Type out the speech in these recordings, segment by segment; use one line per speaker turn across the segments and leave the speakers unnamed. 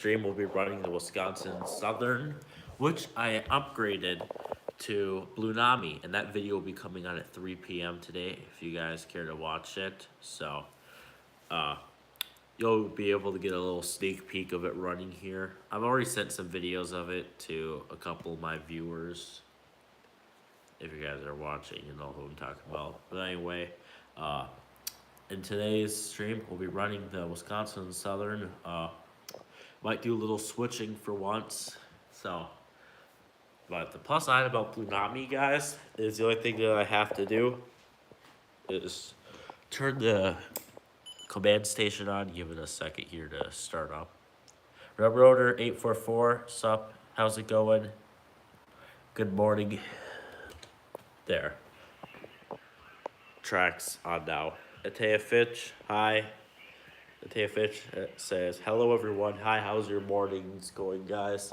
stream will be running the Wisconsin Southern, which I upgraded to Blue Nami, and that video will be coming out at 3 p.m. today if you guys care to watch it. So, uh, you'll be able to get a little sneak peek of it running here. I've already sent some videos of it to a couple of my viewers. If you guys are watching, you know who I'm talking about. But anyway, uh, in today's stream, we'll be running the Wisconsin Southern. Might do a little switching for once. So, but the plus side about Blue Nami, guys, is the only thing that I have to do is turn the command station on. Give it a second here to start up. Railroader 844, sup? How's it going? Good morning. There. Tracks on now. Atea Fitch, hi. Atea Fitch says, hello everyone. Hi, how's your mornings going, guys?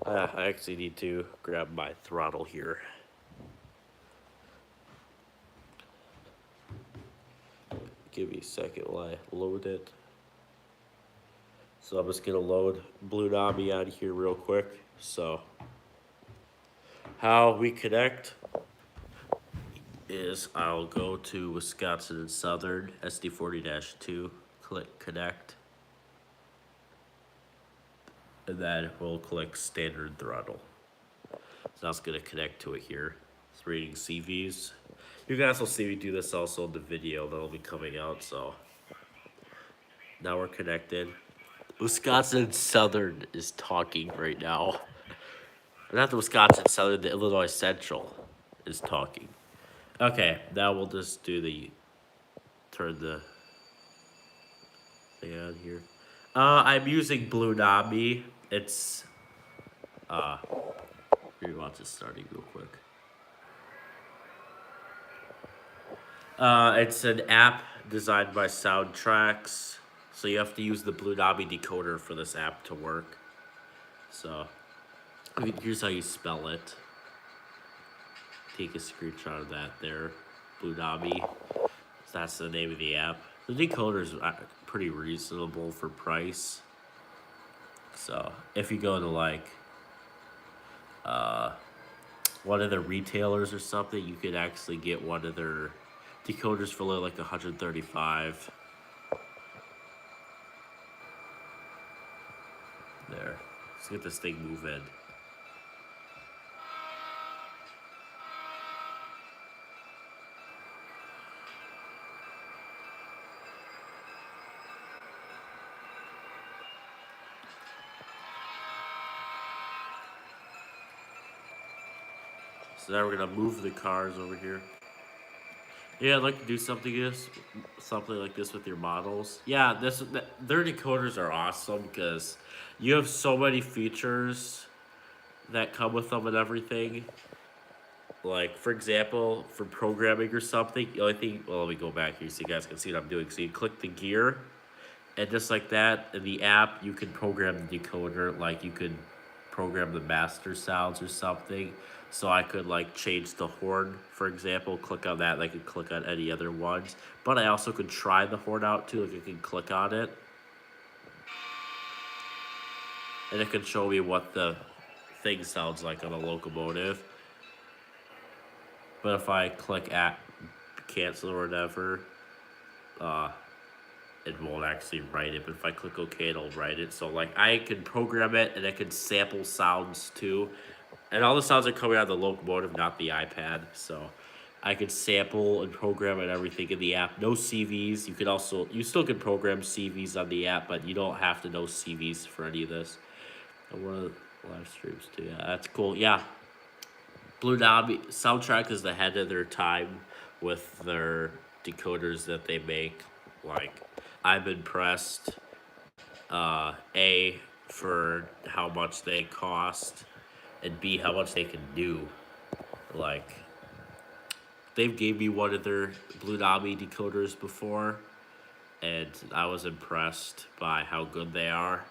I actually need to grab my throttle here. Give me a second while I load it. So I'm just gonna load Blue Nami on here real quick. So how we connect is I'll go to Wisconsin and Southern SD40-2, click connect, and then we'll click standard throttle. So now it's gonna connect to it here. It's reading CVs. You guys will see me do this also in the video that'll be coming out. So now we're connected. Wisconsin Southern is talking right now. Not the Wisconsin Southern, the Illinois Central is talking. Okay, now we'll just do turn the thing on here. I'm using Blue Nami. It's, here, watch this starting real quick. It's an app designed by Soundtracks. So you have to use the Blue Nami decoder for this app to work. So, here's how you spell it. Take a screenshot of that there. Blue Nami. That's the name of the app. The decoder is pretty reasonable for price. So, if you go to like, one of the retailers or something, you could actually get one of their decoders for like 135. There. Let's get this thing moving. So now we're gonna move the cars over here. Yeah, I'd like to do something like this with your models. Yeah, their decoders are awesome because you have so many features that come with them and everything. Like, for example, for programming or something, the only thing, well, let me go back here so you guys can see what I'm doing. So you click the gear, and just like that, in the app, you can program the decoder. Like, you could program the master sounds or something. So I could like change the horn, for example, click on that, and I could click on any other ones. But I also could try the horn out too, like I can click on it. And it can show me what the thing sounds like on a locomotive. But if I click at cancel or whatever, it won't actually write it. But if I click OK, it'll write it. So like I can program it and I can sample sounds too. And all the sounds are coming out of the locomotive, not the iPad. So I could sample and program and everything in the app. No CVs. You still can program CVs on the app, but you don't have to know CVs for any of this. And one of the live streams too. Yeah, that's cool. Yeah. Blue Nami Soundtrack is ahead of their time with their decoders that they make. Like, I'm impressed. A, for how much they cost, and B, how much they can do. Like, they've gave me one of their Blue Nami decoders before, and I was impressed by how good they are.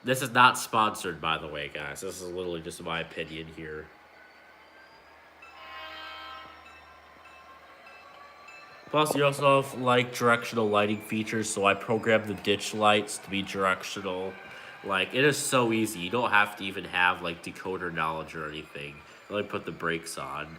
This is not sponsored, by the way, guys. This is literally just my opinion here. Plus, you also have like directional lighting features, so I programmed the ditch lights to be directional. Like, it is so easy. You don't have to even have, like, decoder knowledge or anything. Let me put the brakes on.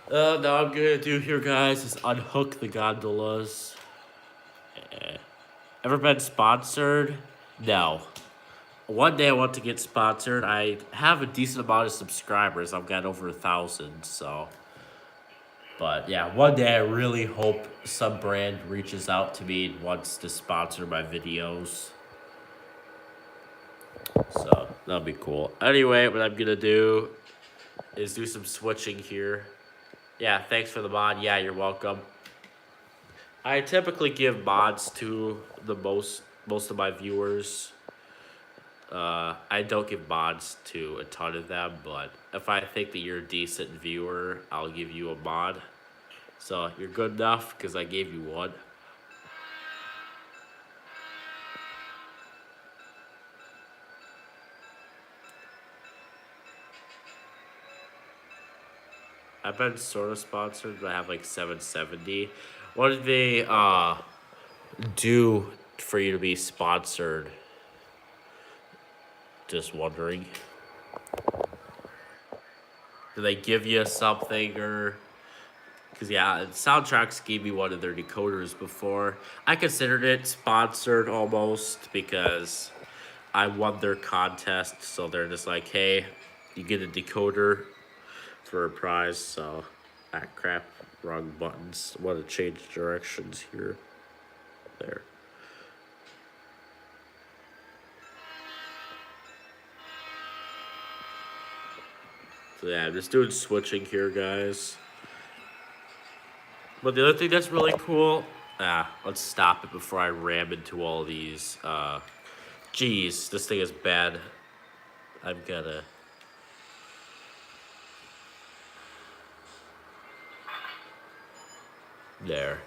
Now I'm gonna do here, guys, is unhook the gondolas. Ever been sponsored? No. One day I want to get sponsored. I have a decent amount of subscribers. I've got over 1,000, so. But yeah, one day I really hope some brand reaches out to me and wants to sponsor my videos. So that'll be cool. Anyway, what I'm gonna do is do some switching here. Yeah, thanks for the mod. Yeah, you're welcome. I typically give mods to the most of my viewers. I don't give mods to a ton of them, but if I think that you're a decent viewer, I'll give you a mod. So you're good enough because I gave you one. I've been sort of sponsored, but I have like 770. What did they do for you to be sponsored? Just wondering. Do they give you something or? Because yeah, Soundtracks gave me one of their decoders before. I considered it sponsored almost because I won their contest. So they're just like, hey, you get a decoder for a prize. So, crap, wrong buttons. I want to change directions here. There. So yeah, I'm just doing switching here, guys. But the other thing that's really cool, let's stop it before I ram into all these. Geez, this thing is bad. I've gotta. There.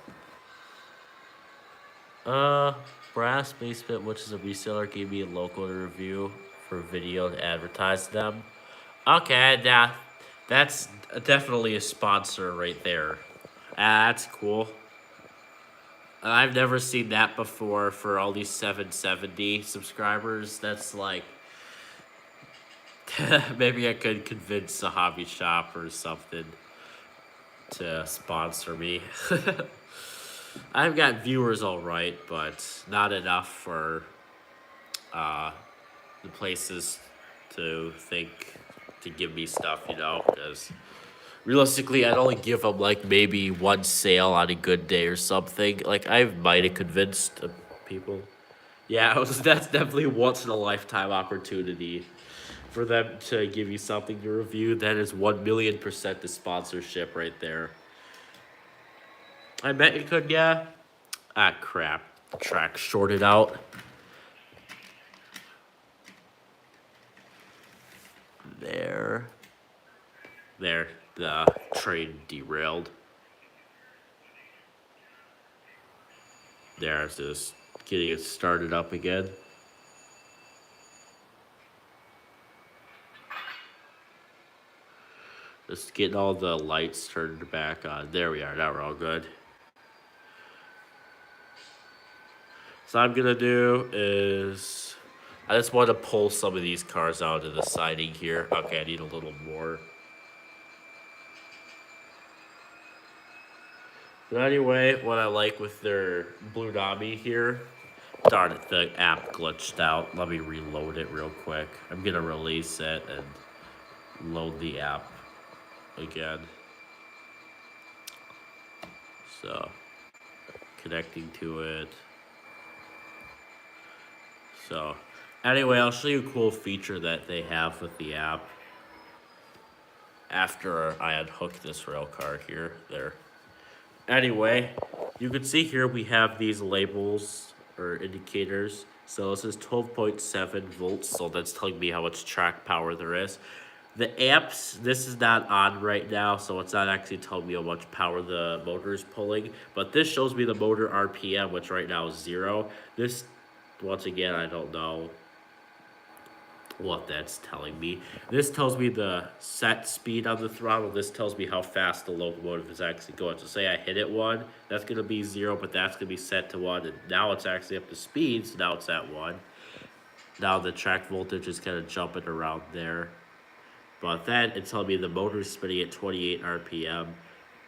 Brass Basement, which is a reseller, gave me a local review for video to advertise them. Okay, now that's definitely a sponsor right there. That's cool. I've never seen that before for all these 770 subscribers. That's like maybe I could convince a hobby shop or something to sponsor me. I've got viewers all right, but not enough for the places to think to give me stuff, because realistically, I'd only give them like maybe one sale on a good day or something. Like I might have convinced people. Yeah, that's definitely a once in a lifetime opportunity for them to give you something to review. That is 1,000,000% the sponsorship right there. I bet you could, yeah. Ah, crap. The track shorted out. There. There. The train derailed. There's just getting it started up again. Just getting all the lights turned back on. There we are. Now we're all good. So what I'm gonna do is I just want to pull some of these cars out of the siding here. Okay, I need a little more. But anyway, what I like with their Blue Nami here, darn it, the app glitched out. Let me reload it real quick. I'm gonna release it and load the app again. So, connecting to it. So, anyway, I'll show you a cool feature that they have with the app. After I unhook this rail car here, there. Anyway, you can see here we have these labels or indicators. So this is 12.7 volts, so that's telling me how much track power there is. The amps, this is not on right now, so it's not actually telling me how much power the motor is pulling. But this shows me the motor RPM, which right now is 0. This, once again, I don't know what that's telling me. This tells me the set speed on the throttle. This tells me how fast the locomotive is actually going. So say I hit it 1, that's going to be 0, but that's going to be set to 1. And now it's actually up to speed, so now it's at 1. Now the track voltage is kind of jumping around there. But then it's telling me the motor is spinning at 28 RPM.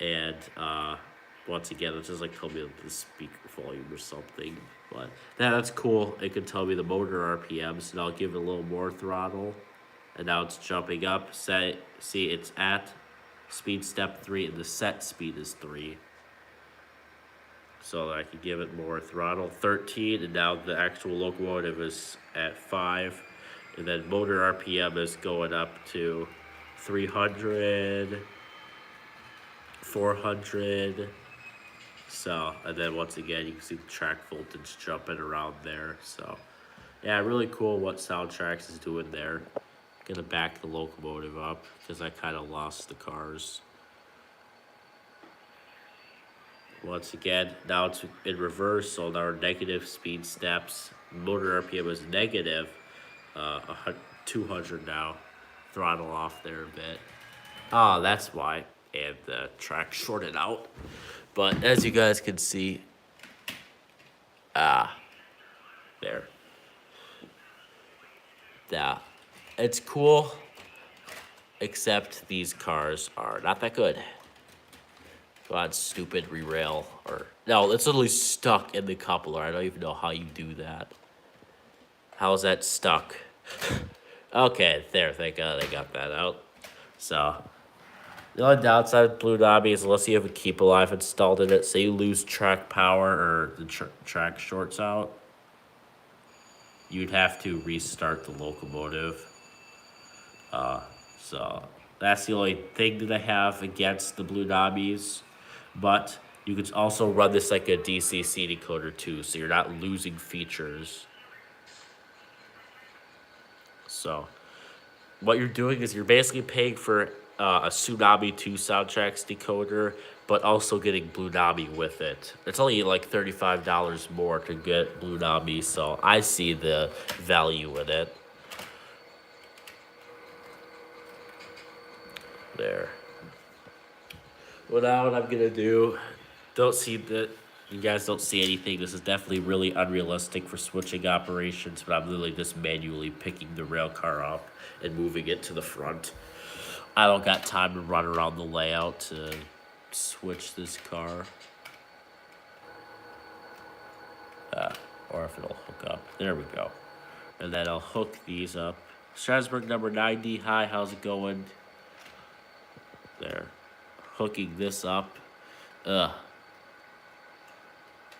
And once again, it's just like tell me the speaker volume or something. But that's cool. It can tell me the motor RPMs, and I'll give it a little more throttle. And now it's jumping up. See, it's at speed step 3, and the set speed is 3. So I can give it more throttle, 13, and now the actual locomotive is at 5. And then motor RPM is going up to 300, 400. So, and then once again, you can see the track voltage jumping around there. So, yeah, really cool what Soundtraxx is doing there. Gonna back the locomotive up because I kind of lost the cars. Once again, now it's in reverse, so now our negative speed steps. Motor RPM is negative 200 now. Throttle off there a bit. Oh, that's why. And the track shorted out. But as you guys can see, there. Yeah, it's cool, except these cars are not that good. Go on, stupid rerail, or no, it's literally stuck in the coupler. I don't even know how you do that. How is that stuck? Okay, there, thank God they got that out. So, the only downside of Blue Nami is unless you have a Keep Alive installed in it, say you lose track power or the track shorts out, you'd have to restart the locomotive. So that's the only thing that I have against the Blue Namis. But you could also run this like a DCC decoder too, so you're not losing features. So what you're doing is you're basically paying for a Tsunami 2 Soundtraxx decoder, but also getting Blue Nami with it. It's only like $35 more to get Blue Nami, so I see the value in it. There. Well, now what I'm gonna do, don't see that, you guys don't see anything. This is definitely really unrealistic for switching operations, but I'm literally just manually picking the rail car up and moving it to the front. I don't got time to run around the layout to switch this car. Or if it'll hook up. There we go. And then I'll hook these up. Strasburg number 90. Hi, how's it going? There. Hooking this up.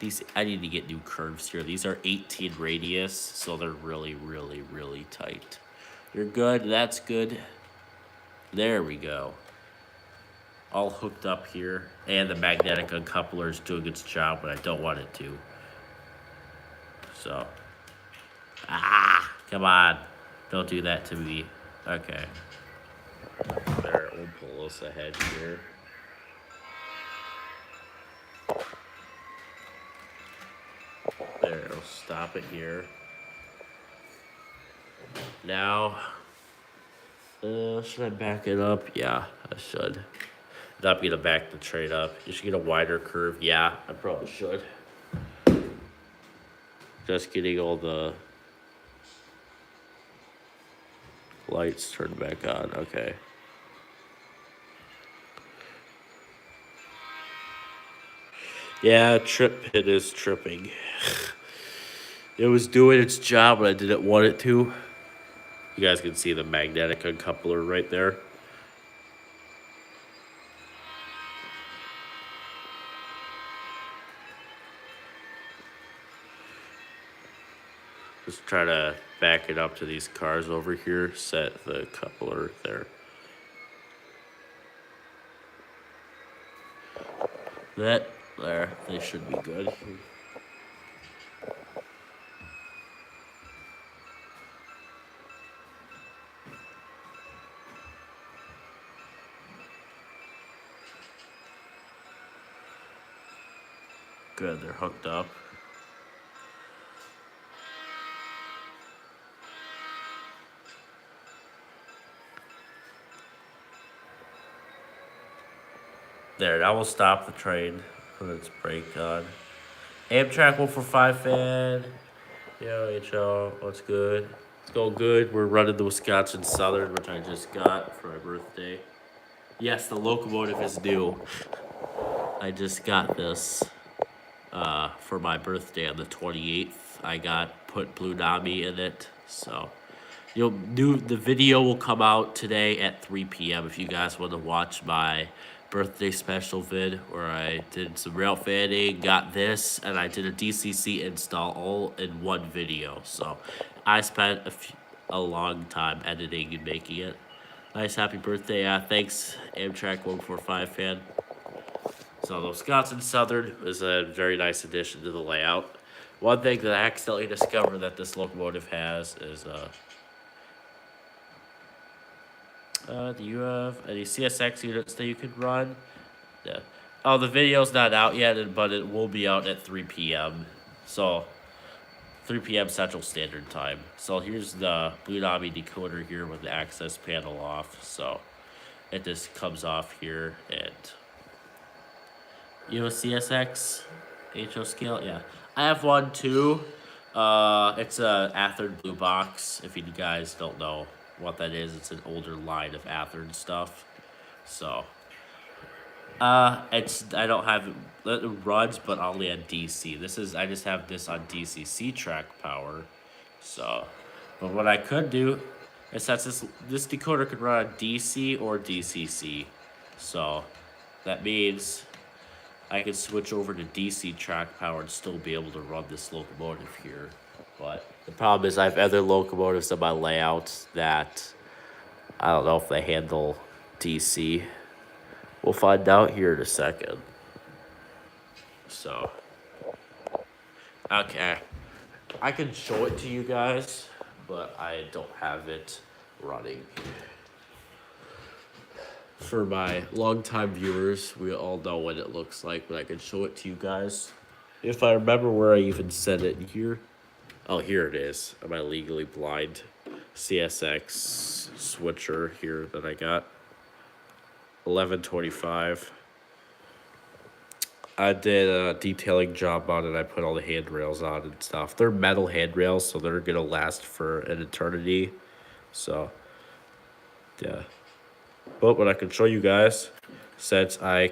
These, I need to get new curves here. These are 18 radius, so they're really, really, really tight. You're good. That's good. There we go. All hooked up here. And the magnetic uncoupler is doing its job, but I don't want it to. So. Come on. Don't do that to me. Okay. There, we'll pull this ahead here. There, I'll stop it here. Now, should I back it up? Yeah, I should. Not gonna back the train up. You should get a wider curve. Yeah, I probably should. Just getting all the lights turned back on. Okay. Yeah, trip pit is tripping. It was doing its job, but I didn't want it to. You guys can see the magnetic uncoupler right there. Just try to back it up to these cars over here, set the coupler there. That, there, they should be good. Good, they're hooked up. There, that will stop the train when it's brake on. Amtrak 145 fan. Yo, HO, what's good? It's going good. We're running the Wisconsin Southern, which I just got for my birthday. Yes, the locomotive is new. I just got this for my birthday on the 28th. I got put Blue Nami in it, so the video will come out today at 3 p.m. if you guys want to watch my birthday special vid where I did some rail fanning, got this, and I did a DCC install all in one video. So I spent a long time editing and making it. Nice, happy birthday. Thanks, Amtrak 145 fan. So the Wisconsin Southern is a very nice addition to the layout. One thing that I accidentally discovered that this locomotive has is do you have any CSX units that you could run? Yeah. Oh, the video's not out yet, but it will be out at 3 p.m. So 3 p.m. Central Standard Time. So here's the Blue Nami decoder here with the access panel off. So it just comes off here, and you know CSX HO scale? Yeah. I have one too. It's a Athearn blue box. If you guys don't know what that is, it's an older line of Athearn stuff. So I don't have it runs, but only on DC. I just have this on DCC track power. So, but what I could do is that this decoder could run on DC or DCC. So that means I could switch over to DC track power and still be able to run this locomotive here. But the problem is I have other locomotives in my layout that I don't know if they handle DC. We'll find out here in a second. So, okay. I can show it to you guys, but I don't have it running. For my longtime viewers, we all know what it looks like, but I can show it to you guys. If I remember where I even said it here. Oh, here it is. Am I legally blind? CSX switcher here that I got. 1125. I did a detailing job on it. I put all the handrails on and stuff. They're metal handrails, so they're gonna last for an eternity. So, yeah. But what I can show you guys, since I'll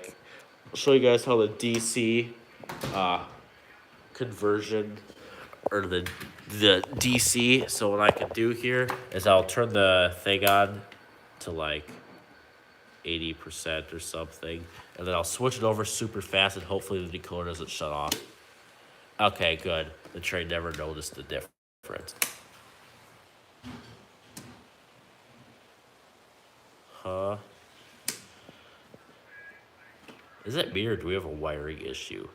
show you guys how the DC conversion or the DC. So what I can do here is I'll turn the thing on to like 80% or something, and then I'll switch it over super fast, and hopefully the decoder doesn't shut off. Okay, good. The train never noticed the difference. Huh? Is it me or do we have a wiring issue?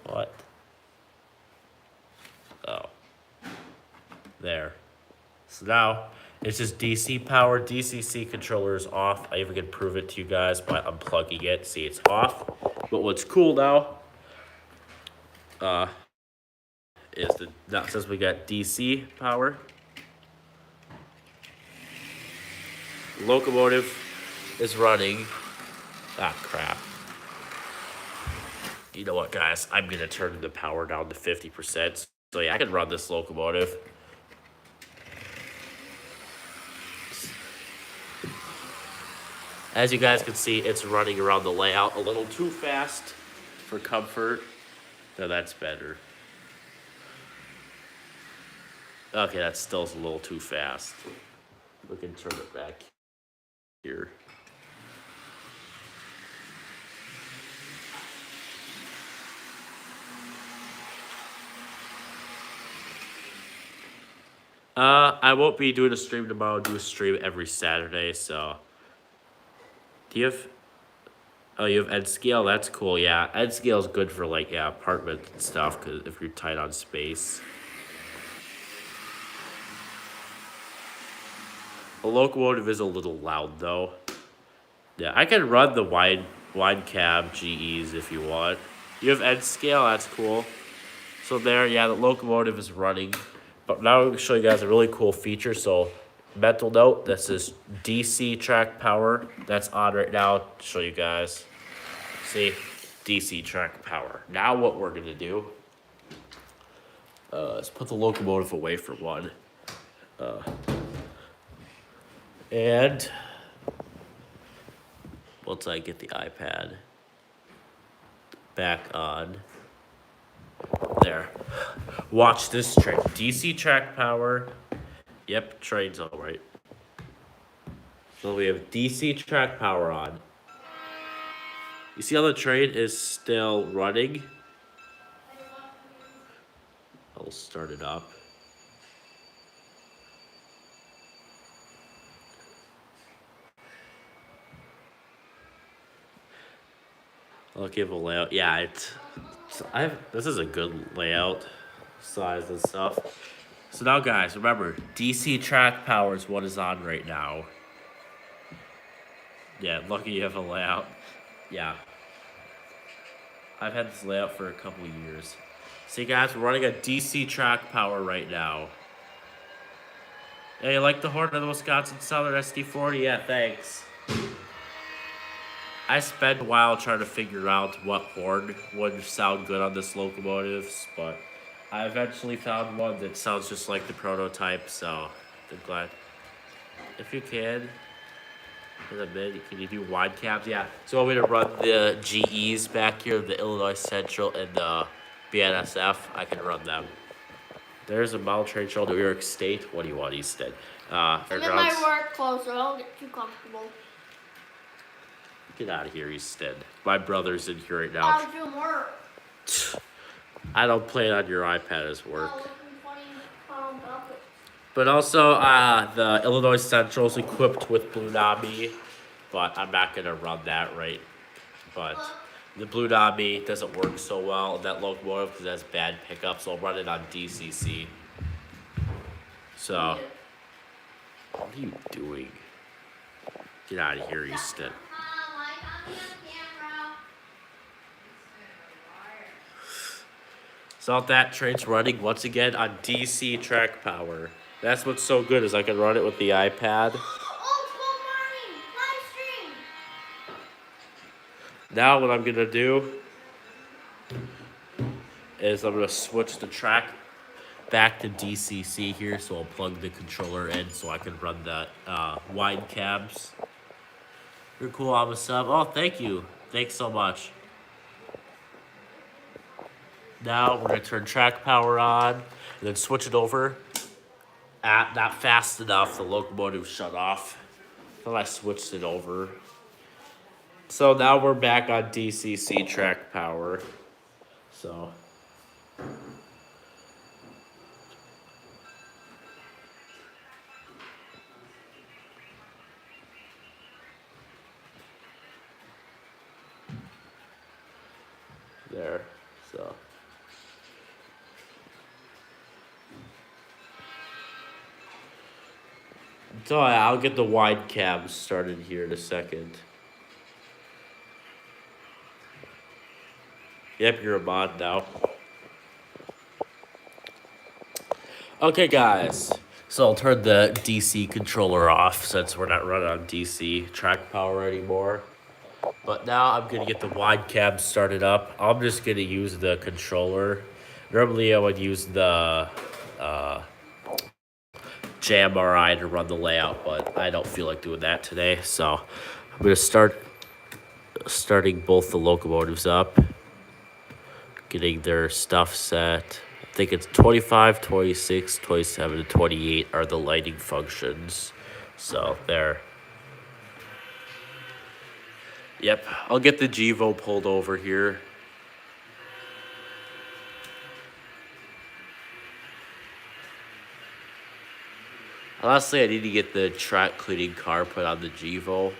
What? Oh. There. So now it's just DC power. DCC controller is off. I even can prove it to you guys by unplugging it. See, it's off. But what's cool now is since we got DC power, locomotive is running. Ah, crap. You know what, guys? I'm gonna turn the power down to 50%. So yeah, I can run this locomotive. As you guys can see, it's running around the layout a little too fast for comfort. No, that's better. Okay, that still is a little too fast. We can turn it back here. I won't be doing a stream tomorrow. I'll do a stream every Saturday, so. Do you have... Oh, you have Edscale? That's cool, yeah. Edscale is good for, like, yeah, apartment stuff, because if you're tight on space. The locomotive is a little loud, though. Yeah, I can run the wide cab GEs if you want. You have Edscale? That's cool. So there, yeah, the locomotive is running. But now I'm going to show you guys a really cool feature. So mental note, this is DC track power. That's on right now. Show you guys. See, DC track power. Now what we're gonna do, is put the locomotive away for one. And once I get the iPad back on, there. Watch this train. DC track power. Yep, train's all right. So we have DC track power on. You see how the train is still running? I'll start it up. I'll give a layout. Yeah, this is a good layout, size and stuff. So now, guys, remember, DC track power is what is on right now. Yeah, lucky you have a layout. Yeah. I've had this layout for a couple of years. See, guys, we're running a DC track power right now. Hey, you like the horn of the Wisconsin Southern SD40? Yeah, thanks. I spent a while trying to figure out what horn would sound good on this locomotive, but I eventually found one that sounds just like the prototype, so I'm glad. If you can, in a minute, can you do wide cabs? Yeah. So want me to run the GEs back here, the Illinois Central and the BNSF? I can run them. There's a model train show, New York State. What do you want, Easton?
I'm in my work clothes, so I don't get too comfortable.
Get out of here, Easton. My brother's in here right now.
I was doing work.
I don't play it on your iPad as work.
Oh,
But also, the Illinois Central is equipped with Blue Nami, but I'm not gonna run that right. But the Blue Nami doesn't work so well in that locomotive because it has bad pickup, so I'll run it on DCC. So, what are you doing? Get out of here, Easton. So that train's running once again on DC track power. That's what's so good is I can run it with the iPad. Now what I'm gonna do is I'm gonna switch the track back to DCC here, so I'll plug the controller in so I can run the wide cabs. You're cool, I'm a sub. Oh, thank you. Thanks so much. Now we're gonna turn track power on and then switch it over. Not fast enough, the locomotive shut off. Then I switched it over. So now we're back on DCC track power. So. There, so. So I'll get the wide cabs started here in a second. Yep, you're a mod now. Okay, guys. So I'll turn the DC controller off since we're not running on DC track power anymore. But now I'm going to get the wide cab started up. I'm just going to use the controller. Normally I would use the JMRI to run the layout, but I don't feel like doing that today. So I'm going to starting both the locomotives up, getting their stuff set. I think it's 25, 26, 27, and 28 are the lighting functions. So there. Yep, I'll get the GEVO pulled over here. Honestly, I need to get the track cleaning car put on the GEVO.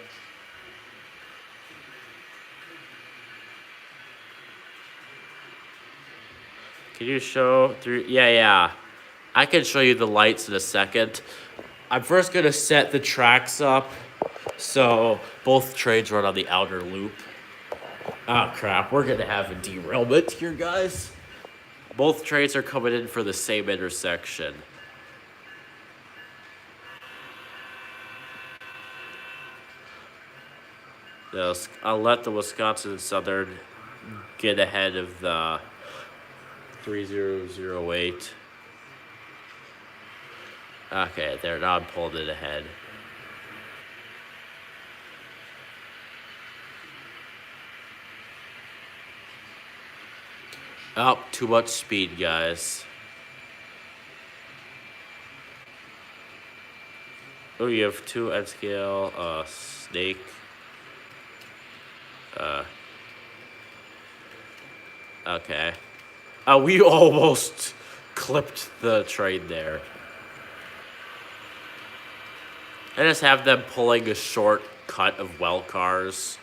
Can you show through? Yeah. I can show you the lights in a second. I'm first going to set the tracks up so both trains run on the outer loop. Oh, crap. We're going to have a derailment here, guys. Both trains are coming in for the same intersection. I'll let the Wisconsin Southern get ahead of the 3008. Okay, they're not pulling it ahead. Oh, too much speed, guys. Oh, you have 2 end scale, snake. Okay. We almost clipped the train there. I just have them pulling a short cut of well cars.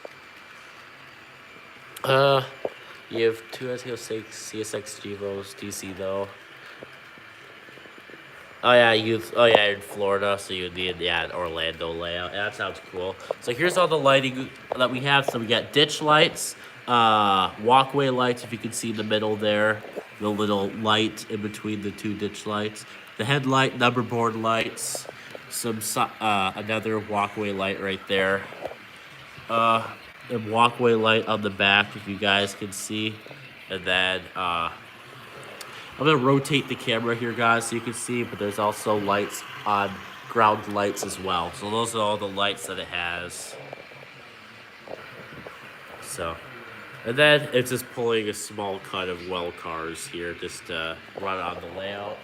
You have 2 SEO6 CSX Gevos DC though. Oh yeah, in Florida, so you need an Orlando layout. Yeah, that sounds cool. So here's all the lighting that we have. So we got ditch lights, walkway lights. If you can see in the middle there, the little light in between the 2 ditch lights. The headlight, number board lights, another walkway light right there. A walkway light on the back, if you guys can see, and then I'm gonna rotate the camera here, guys, so you can see, but there's also lights on ground lights as well. So those are all the lights that it has. So, and then it's just pulling a small cut of well cars here, just to run on the layout.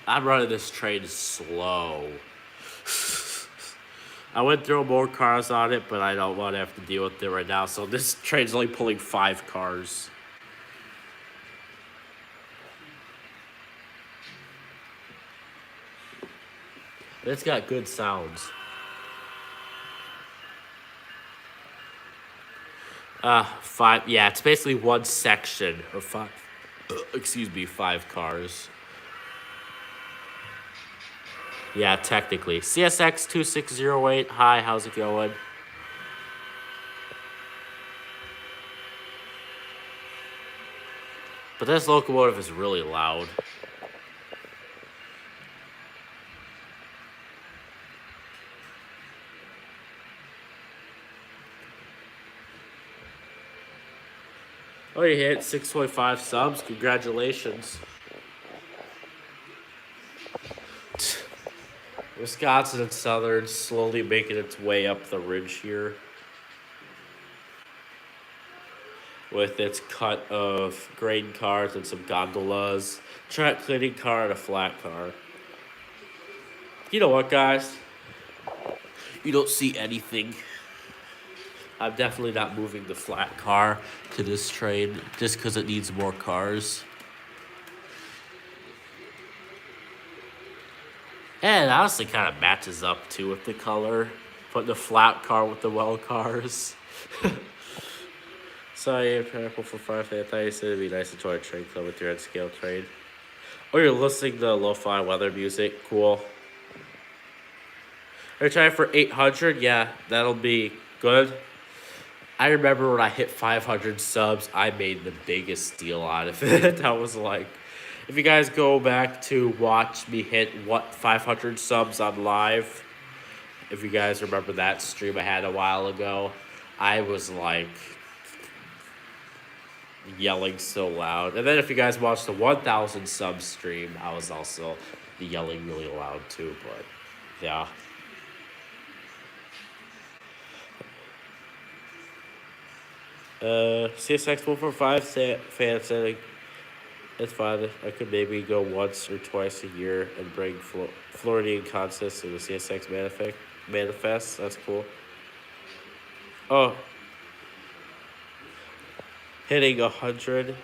I'm running this train slow. I would throw more cars on it, but I don't want to have to deal with it right now. So this train's only pulling 5 cars. It's got good sounds. 5, yeah, it's basically one section of 5, 5 cars. Yeah, technically. CSX 2608, hi, how's it going? But this locomotive is really loud. Oh, you hit 6.5 subs. Congratulations. Wisconsin and Southern slowly making its way up the ridge here. With its cut of grain cars and some gondolas. Track cleaning car and a flat car. You know what, guys? You don't see anything. I'm definitely not moving the flat car to this train just because it needs more cars. And it honestly kind of matches up too with the color. Putting the flat car with the well cars. Sorry, I'm trying to pull for 5. I thought you said it'd be nice to join a train club with your N-scale train. Oh, you're listening to lo-fi weather music. Cool. Are you trying for 800? Yeah, that'll be good. I remember when I hit 500 subs, I made the biggest deal out of it. I was like, if you guys go back to watch me hit 500 subs on live, if you guys remember that stream I had a while ago, I was like yelling so loud. And then if you guys watched the 1,000 sub stream, I was also yelling really loud too, but yeah. CSX 145 fan said it's fine. I could maybe go once or twice a year and bring Floridian contests to the CSX manifest. That's cool. Oh, hitting 100.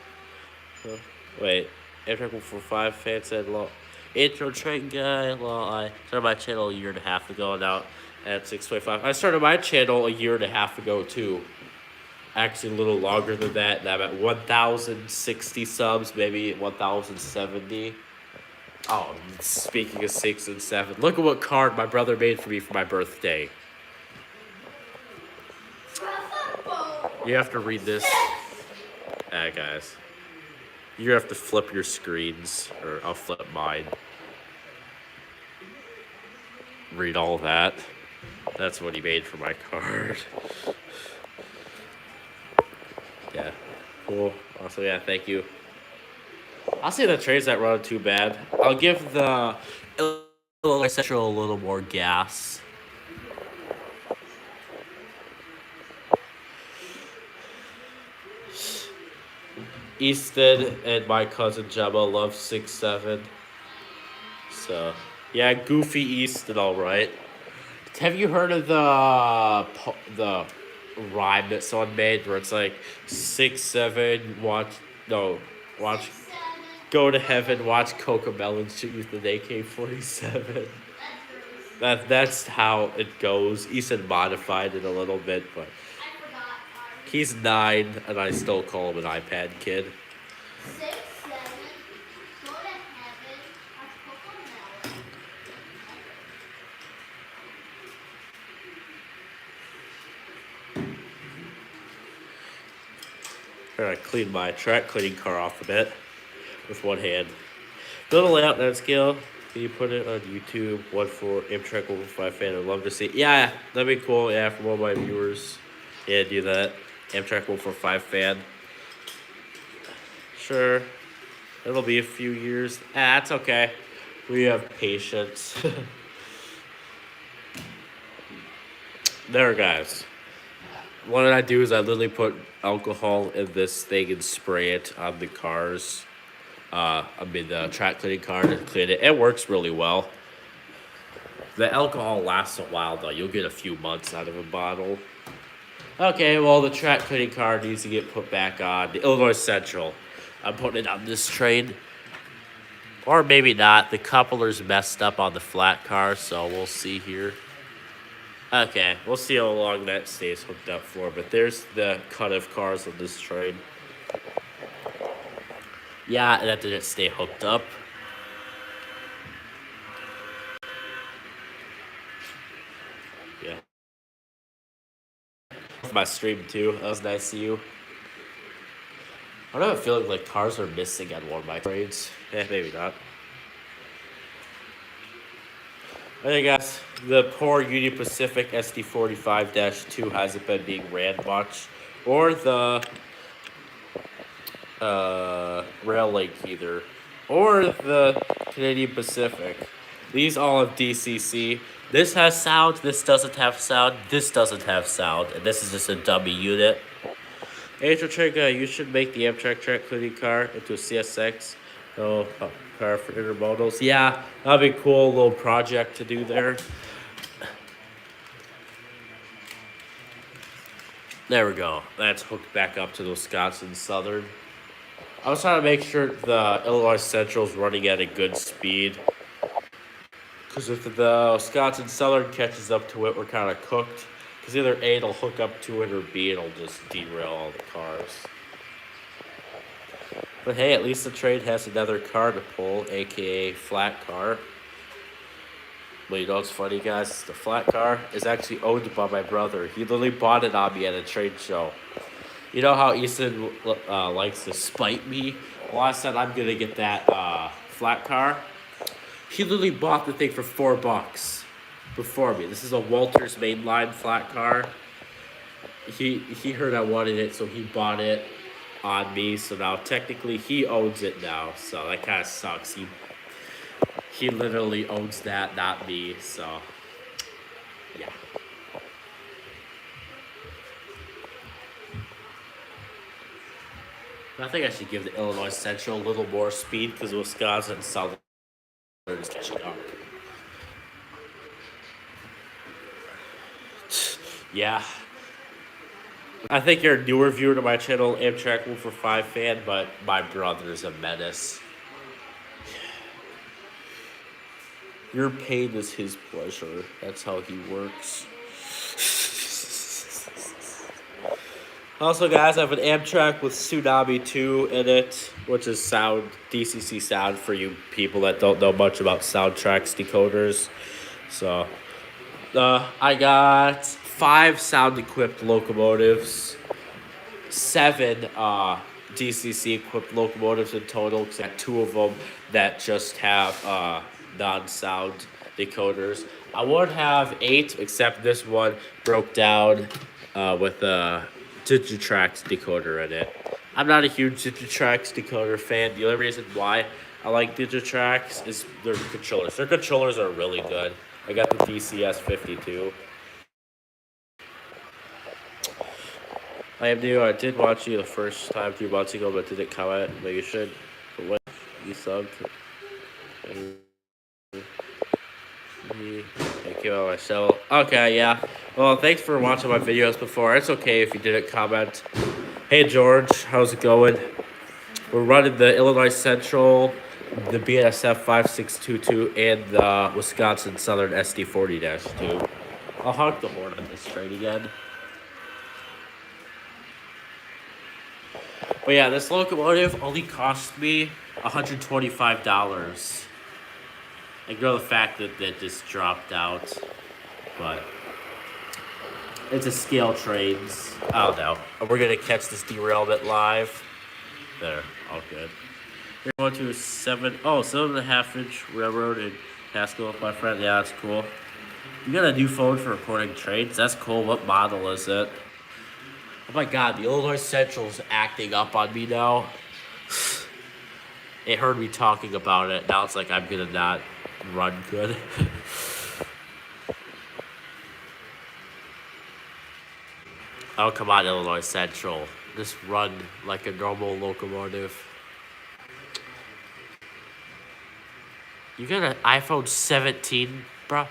Wait, Amtrak 145 fan said intro train guy. Well, I started my channel a year and a half ago now at 6.5. I started my channel a year and a half ago too. Actually a little longer than that, and I'm at 1,060 subs, maybe 1,070. Oh, speaking of 6 and 7, look at what card my brother made for me for my birthday. You have to read this. Guys. You have to flip your screens, or I'll flip mine. Read all that. That's what he made for my card. Yeah. Cool. Also, yeah, thank you. I'll say the trades that run too bad. I'll give the Illinois Central a little more gas. Easton and my cousin Gemma love 6-7. So, yeah, Goofy Easton, all right. Have you heard of the rhyme that someone made where it's like 6-7, watch, go to heaven, watch Cocomelon shoot with the AK-47. That's how it goes. Easton modified it a little bit, but he's 9, and I still call him an iPad kid.
6, 7, go to heaven, watch Cocomelon.
I'm gonna clean my track cleaning car off a bit with one hand. Build a layout net scale. Can you put it on YouTube? One for Amtrak over 5 fan. I'd love to see. Yeah, that'd be cool. Yeah, for all my viewers. Yeah, do that. Amtrak 145 fan. Sure. It'll be a few years. That's okay. We have patience. There, guys. What I do is I literally put alcohol in this thing and spray it on the cars. The track cleaning card and clean it. It works really well. The alcohol lasts a while though. You'll get a few months out of a bottle. Okay, well the track cleaning card needs to get put back on the Illinois Central. I'm putting it on this train. Or maybe not. The coupler's messed up on the flat car, so we'll see here. Okay, we'll see how long that stays hooked up for. But there's the cut of cars on this train. Yeah, that didn't stay hooked up. Yeah. My stream too. That was nice to see you. I don't have a feeling like cars are missing on one of my trades. Maybe not. Hey guys, the poor Union Pacific SD45-2 hasn't been being ran much, or the Rail Link either, or the Canadian Pacific. These all have DCC. This has sound, this doesn't have sound, this doesn't have sound, and this is just a dummy unit. Amtrak, you should make the Amtrak track cleaning car into a CSX. Car for intermodals. Yeah, that'd be a cool little project to do there. There we go. That's hooked back up to the Wisconsin Southern. I was trying to make sure the Illinois Central's running at a good speed. Because if the Wisconsin Southern catches up to it, we're kind of cooked. Because either A, it'll hook up to it, or B, it'll just derail all the cars. But hey, at least the train has another car to pull, aka flat car. But you know what's funny, guys? The flat car is actually owned by my brother. He literally bought it on me at a trade show. You know how Easton likes to spite me? Well, I said I'm gonna get that flat car. He literally bought the thing for $4 before me. This is a Walters mainline flat car. He heard I wanted it, so he bought it on me. So now technically he owns it now. So that kind of sucks. He literally owns that, not me. So yeah. I think I should give the Illinois Central a little more speed because Wisconsin Southern is catching up. Yeah. I think you're a newer viewer to my channel, Amtrak 145 fan, but my brother's a menace. Your pain is his pleasure. That's how he works. Also, guys, I have an Amtrak with Tsunami 2 in it, which is sound, DCC sound for you people that don't know much about soundtracks decoders. So, I got 5 sound-equipped locomotives, 7 DCC-equipped locomotives in total, except 2 of them that just have non-sound decoders. I would have 8, except this one broke down with a Digitrax decoder in it. I'm not a huge Digitrax decoder fan. The only reason why I like Digitrax is their controllers. Their controllers are really good. I got the DCS52. I am new. I did watch you the first time 3 months ago, but didn't comment. But you should. But when you subbed. I came out myself. Okay, yeah. Well, thanks for watching my videos before. It's okay if you didn't comment. Hey, George. How's it going? We're running the Illinois Central, the BNSF 5622, and the Wisconsin Southern SD40-2. I'll honk the horn on this train again. But yeah, this locomotive only cost me $125. Ignore the fact that that just dropped out, but it's a scale trains. I don't know. We're gonna catch this derailment live. There, all good. We're going to 7.5-inch railroad in Haskell, my friend. Yeah, that's cool. You got a new phone for recording trains? That's cool. What model is it? Oh my god, the Illinois Central's acting up on me now. It heard me talking about it. Now it's like I'm gonna not run good. Oh, come on, Illinois Central. Just run like a normal locomotive. You got an iPhone 17, bruh?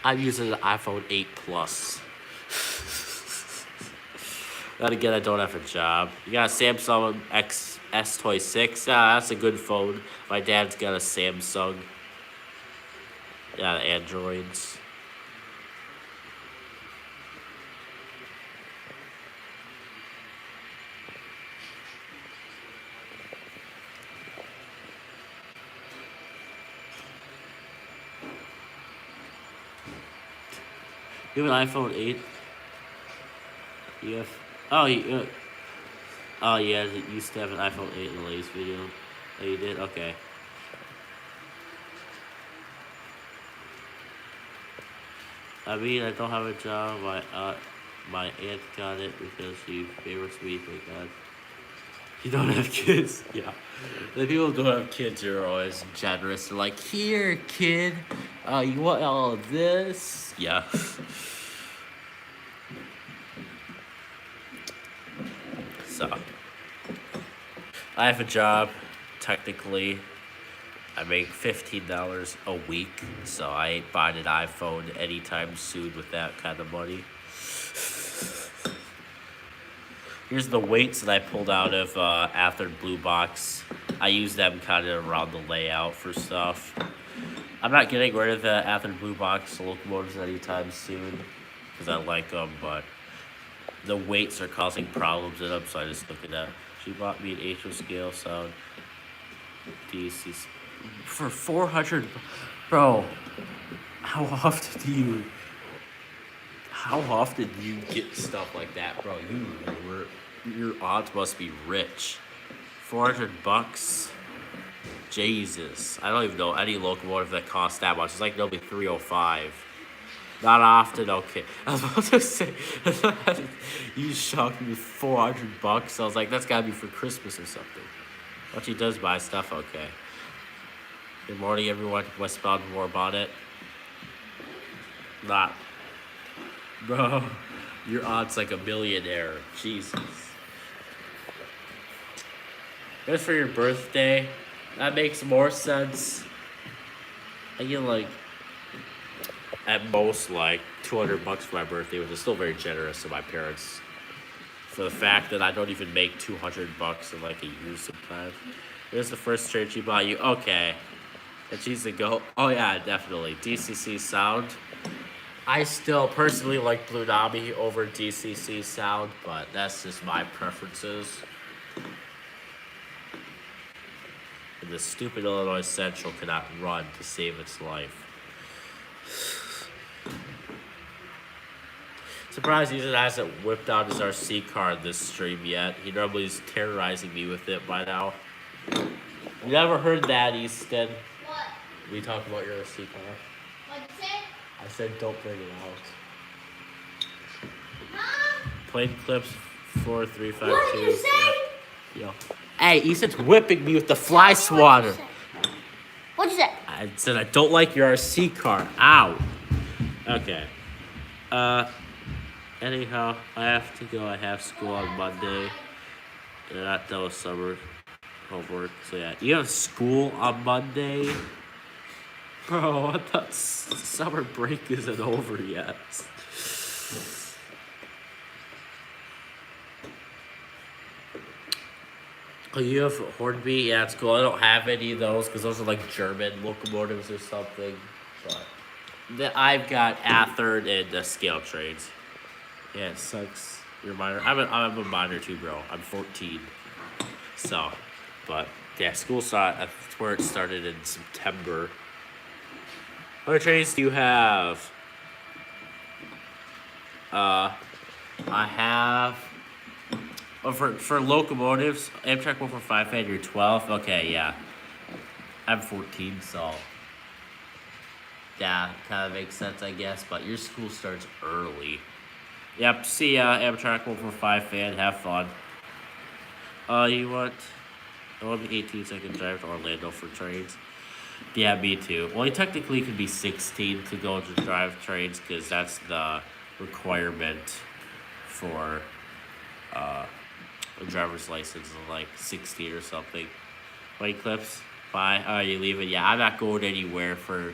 I'm using an iPhone 8 Plus. Then again, I don't have a job. You got a Samsung S26. Yeah, that's a good phone. My dad's got a Samsung. Yeah, Androids. You have an iPhone 8? You have... Oh, oh yeah, it used to have an iPhone 8 in the latest video. Oh, you did? Okay. I mean, I don't have a job. My aunt got it because she favors me. Thank God. You don't have kids? Yeah. The people who don't have kids are always generous. They're like, here, kid. You want all of this? Yeah. So, I have a job. Technically, I make $15 a week, so I ain't buying an iPhone anytime soon with that kind of money. Here's the weights that I pulled out of Athearn Blue Box. I use them kind of around the layout for stuff. I'm not getting rid of the Athearn Blue Box locomotives anytime soon because I like them, but the weights are causing problems in them, so I just look at that. She bought me an HO scale sound DC for 400. Bro, how often do you get stuff like that, bro? Your odds must be rich. $400. Jesus, I don't even know any locomotive that costs that much. It's like maybe 305. Not often, okay. I was about to say, you shocked me with $400. I was like, that's gotta be for Christmas or something. But she does buy stuff, okay. Good morning, everyone. Westbound, more about it. Not. Bro, your aunt's like a millionaire. Jesus. Good for your birthday. That makes more sense. I get like, at most, like $200 for my birthday, which is still very generous to my parents. For the fact that I don't even make $200 in like a year sometimes. Here's the first shirt she bought you. Okay. And she's a go. Oh yeah, definitely. DCC sound. I still personally like Blue Nami over DCC sound, but that's just my preferences. And the stupid Illinois Central cannot run to save its life. Surprised he hasn't whipped out his RC car in this stream yet. He normally is terrorizing me with it by now. You never heard that, Easton.
What?
We talked about your RC car.
What'd you say?
I said don't bring it out. Plate clips 4, 3, 5, 2.
What did you say?
Yo. Hey, Ethan's whipping me with the fly swatter.
What'd you say?
I said I don't like your RC car. Ow. Okay. Anyhow, I have to go. I have school on Monday. And I'm not done with summer homework. So yeah, you have school on Monday? Bro, I thought summer break isn't over yet. Oh, you have Hornby? Yeah, it's cool. I don't have any of those because those are like German locomotives or something. But I've got Athern and scale trains. Yeah, it sucks. You're a minor. I'm a minor too, bro. I'm 14. So, but yeah, school started. That's where it started in September. How many trains do you have? I have. Oh, for locomotives, Amtrak 145 fan, you're 12. Okay, yeah. I'm 14, so yeah, kind of makes sense, I guess. But your school starts early. Yep. See ya, Amtrak 145 fan. Have fun. You want? I want the 18-second drive to Orlando for trains. Yeah, me too. Well, you technically could be 16 to go to drive trains because that's the requirement for a driver's license, like 16 or something. White clips. Bye. Oh, you leaving? Yeah, I'm not going anywhere for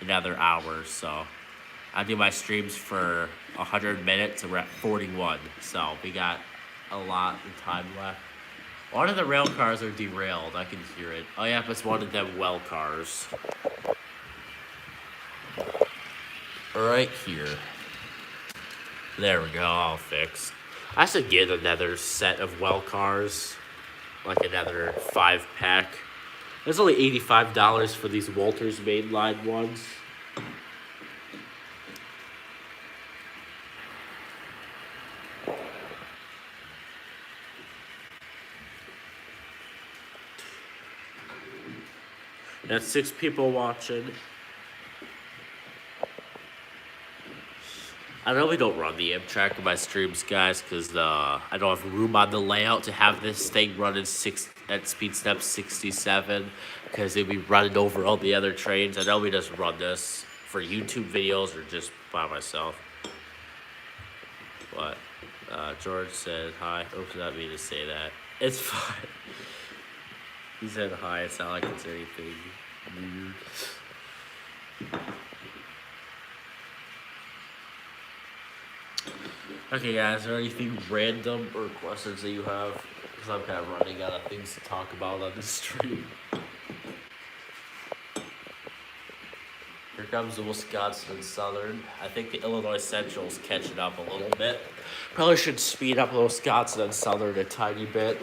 another hour, so I do my streams for 100 minutes and we're at 41, so we got a lot of time left. One of the rail cars are derailed. I can hear it. Oh yeah, it's one of them well cars. Right here. There we go, all fixed. I should get another set of well cars. Like another 5-pack. It's only $85 for these Walters mainline ones. That's 6 people watching. I really don't run the Amtrak in my streams, guys, because I don't have room on the layout to have this thing running at speed step 67, because it'd be running over all the other trains. I know we just run this for YouTube videos or just by myself. But George said hi. Oops, did not mean to say that. It's fine. He said hi. It's not like it's anything weird. Okay, guys, is there anything random or questions that you have? Because I'm kind of running out of things to talk about on this stream. Here comes the Wisconsin and Southern. I think the Illinois Central's catching up a little bit. Probably should speed up the Wisconsin and Southern a tiny bit.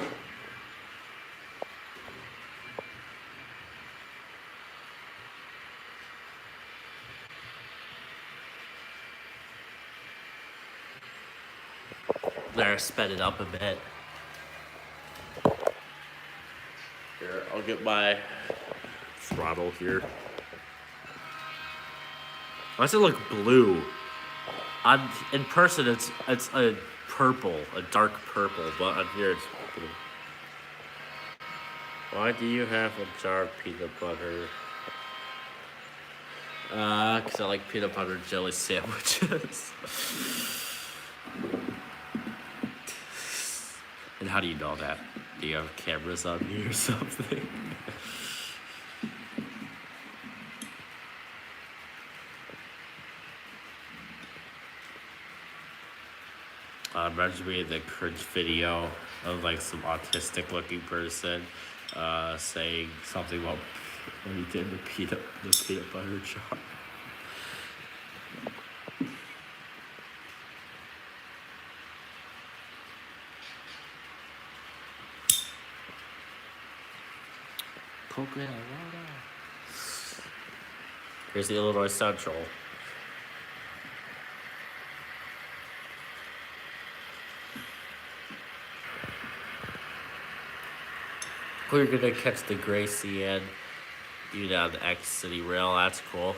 There, sped it up a bit. Here, I'll get my throttle here. Why does it look blue? In person, it's a purple, a dark purple, but on here it's blue. Why do you have a jar of peanut butter? Cause I like peanut butter jelly sandwiches. And how do you know that? Do you have cameras on me or something? Reminds me of the cringe video of like some autistic looking person saying something about when he did the peanut butter jar. Coconut water. Here's the Illinois Central. We're gonna catch the Gracie and you down the X City Rail. That's cool.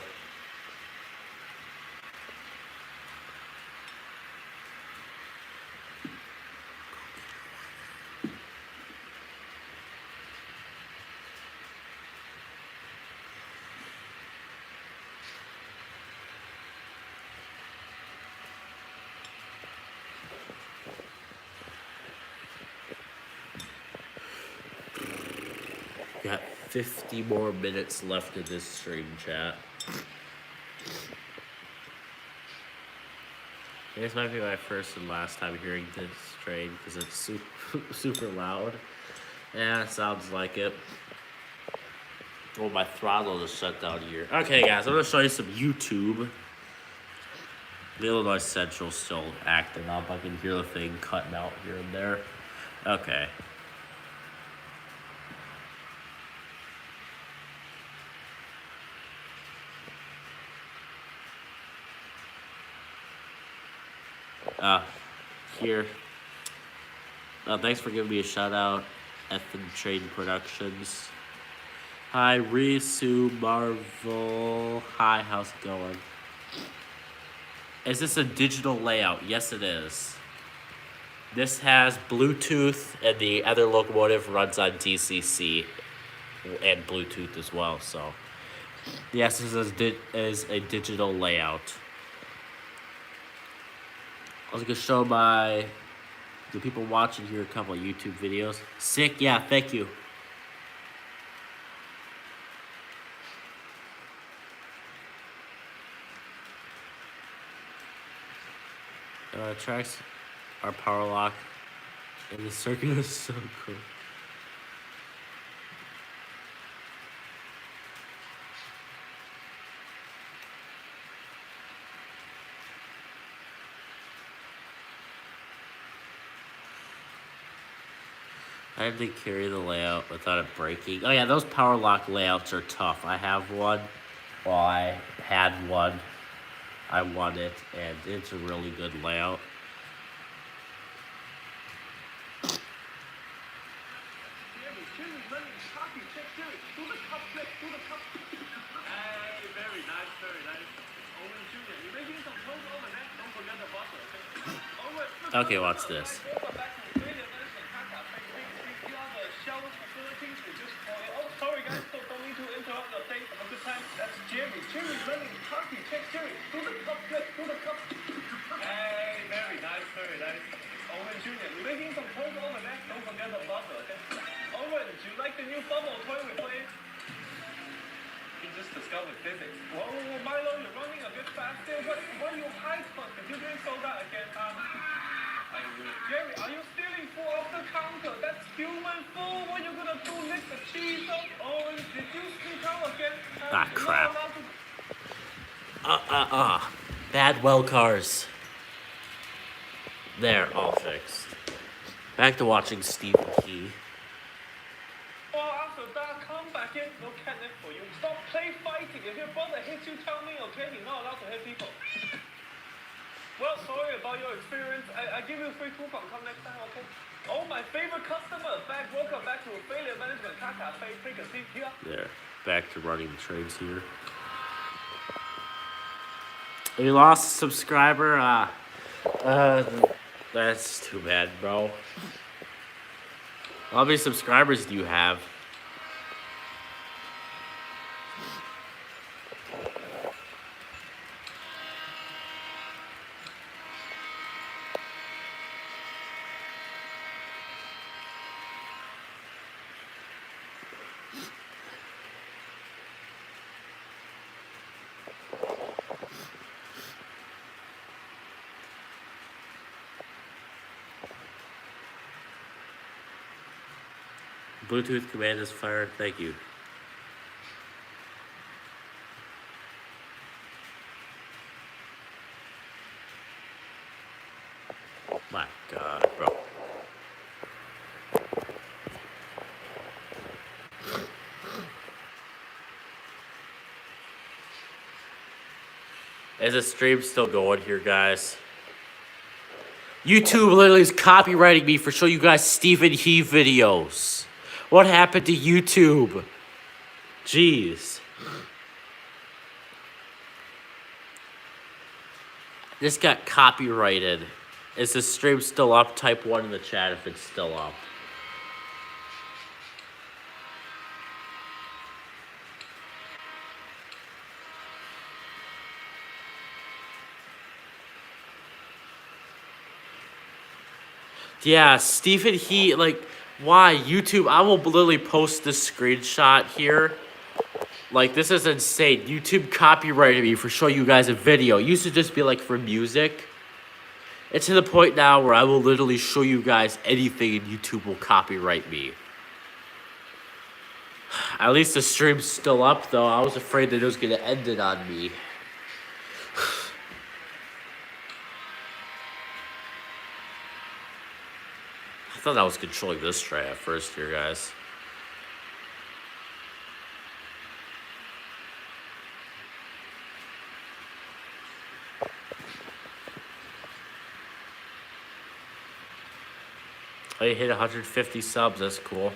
50 more minutes left in this stream, chat. This might be my first and last time hearing this train because it's super loud. Yeah, it sounds like it. Oh, my throttle is shut down here. Okay, guys, I'm gonna show you some YouTube. The Illinois Central's still acting up. I can hear the thing cutting out here and there. Okay. Here. Thanks for giving me a shout out, Ethan Train Productions. Hi, Risu Marvel. Hi, how's it going? Is this a digital layout? Yes, it is. This has Bluetooth, and the other locomotive runs on DCC and Bluetooth as well. So, yes, this is a digital layout. I was gonna show the people watching here a couple of YouTube videos. Sick, yeah, thank you. Tracks are power lock, and the circuit is so cool. I had to carry the layout without it breaking. Oh yeah, those power lock layouts are tough. I have one. Well, I had one. I won it, and it's a really good layout. Okay, watch this.
Discovered physics. Whoa, Milo, you're running a bit faster. What are you high for? If you're doing so that again, Jerry, are you stealing food off the counter? That's human food. What are you gonna do? Lick the cheese off? Oh, did you sneak out again?
Crap. Bad well cars. There, all fixed. Back to watching Stephen Key.
Well, after that, come back in. No catnip for you. Stop play fighting. If your brother hits you, tell me, okay? You're not allowed to hit people. Well, sorry about your experience. I give you a free coupon. Come next time, okay? Oh, my favorite customer. Welcome back to Failure Management Car Cafe. Take a seat here.
There. Back to running the trains here. We lost a subscriber. That's too bad, bro. How many subscribers do you have? Bluetooth command is fired. Thank you. My God, bro. Is the stream still going here, guys? YouTube literally is copywriting me for showing you guys Stephen He videos. What happened to YouTube? Jeez. This got copyrighted. Is the stream still up? Type 1 in the chat if it's still up. Yeah, Stephen He, like, Why? YouTube, I will literally post this screenshot here. Like, this is insane. YouTube copyrighted me for showing you guys a video. It used to just be like for music. It's to the point now where I will literally show you guys anything and YouTube will copyright me. At least the stream's still up though. I was afraid that it was gonna end it on me. I thought I was controlling this tray at first here, guys. Oh, you hit 150 subs, that's cool.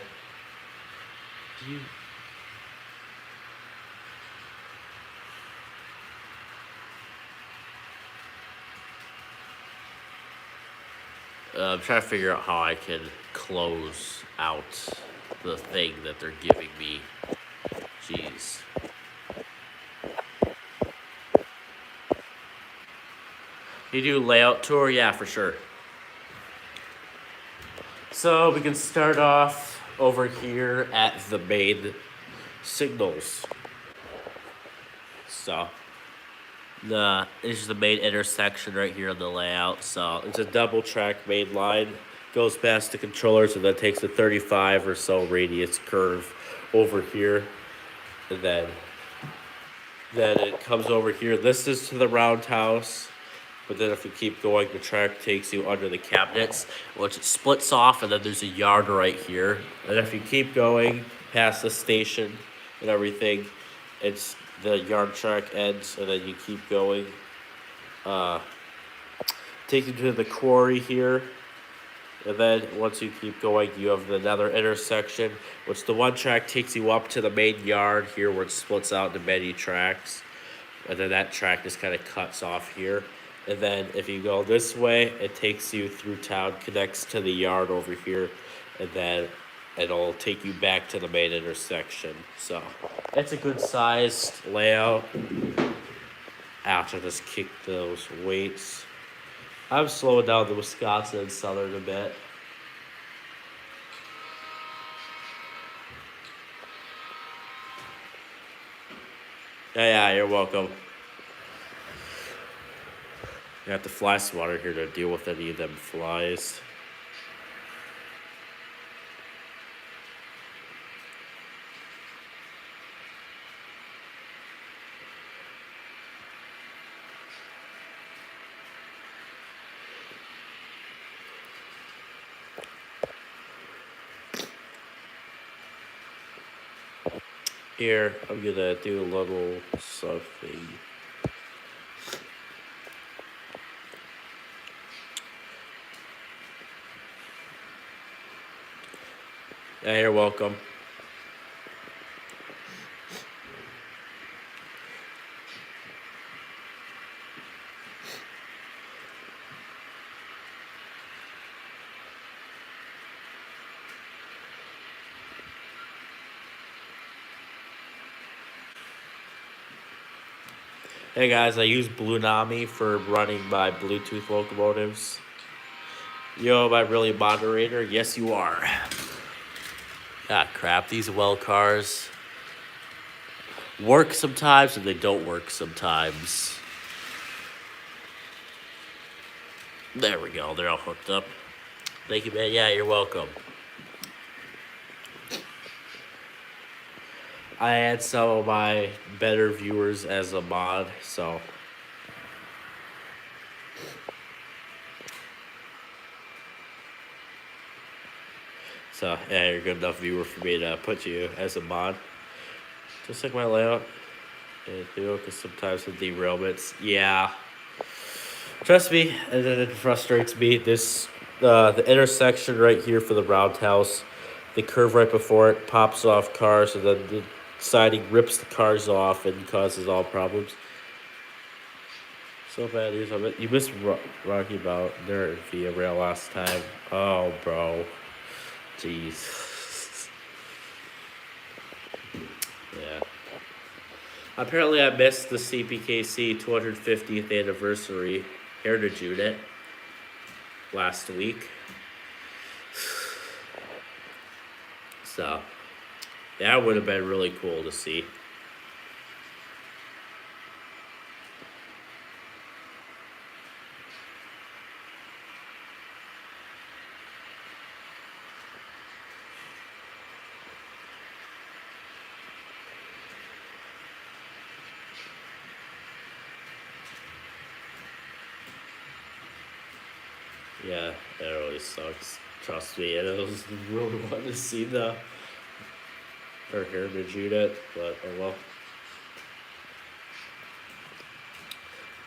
I'm trying to figure out how I can close out the thing that they're giving me. Jeez. You do layout tour? Yeah, for sure. So we can start off over here at the main signals. So this is the main intersection right here on the layout. So it's a double track main line, goes past the controllers and then takes a 35 or so radius curve over here, and then it comes over here. This is to the roundhouse. But then if you keep going, the track takes you under the cabinets, which it splits off, and then there's a yard right here. And if you keep going past the station and everything, it's the yard track ends, and then you keep going. Take you to the quarry here. And then once you keep going, you have another intersection, which the one track takes you up to the main yard here where it splits out into many tracks. And then that track just kind of cuts off here. And then if you go this way, it takes you through town, connects to the yard over here, and then it'll take you back to the main intersection. So it's a good sized layout. Ouch, I just kicked those weights. I'm slowing down the Wisconsin and Southern a bit. Yeah, you're welcome. You have to fly swatter here to deal with any of them flies. Here, I'm gonna do a little something. Yeah, you're welcome. Hey guys, I use Bluenami for running my Bluetooth locomotives. Yo, am I really moderator? Yes, you are. Ah, crap. These well cars work sometimes and they don't work sometimes. There we go. They're all hooked up. Thank you, man. Yeah, you're welcome. I had some of my better viewers as a mod, so. So, yeah, you're a good enough viewer for me to put you as a mod. Just like my layout. Because sometimes with derailments, yeah. Trust me, and then it frustrates me. This, the intersection right here for the roundhouse, the curve right before it pops off cars, and then the siding rips the cars off and causes all problems. So bad news of it. You missed Rocky Mountain via rail last time. Oh, bro. Jeez. Yeah. Apparently I missed the CPKC 250th anniversary Heritage Unit last week. So that would have been really cool to see. Yeah, that really sucks. Trust me, and it was really fun to see the her heritage unit, but oh well.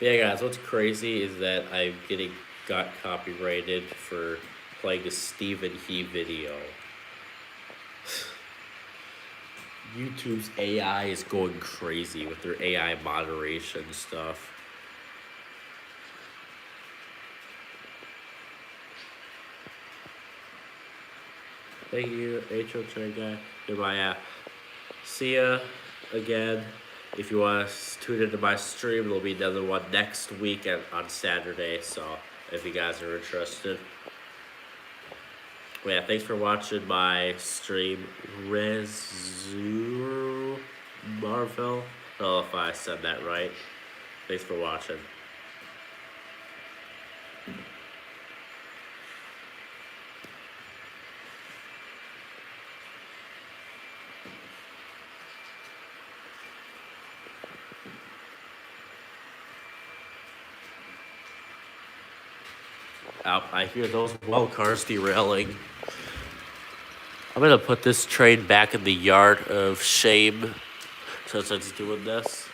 Yeah, guys, what's crazy is that I'm getting got copyrighted for playing a Stephen He video. YouTube's AI is going crazy with their AI moderation stuff. Thank you, HO Train Guy. Goodbye, yeah. See ya again. If you want to tune into my stream, there'll be another one next week on Saturday. So if you guys are interested. Well, yeah, thanks for watching my stream, Rezu Marvel. I don't know if I said that right. Thanks for watching. I hear those well cars derailing. I'm gonna put this train back in the yard of shame since it's doing this.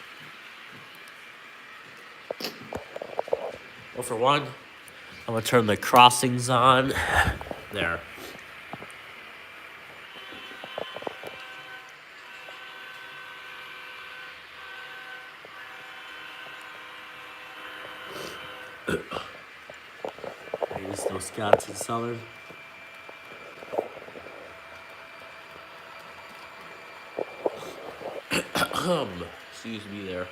Well, for one, I'm gonna turn the crossings on. There. There's no Wisconsin Southern. Excuse me there.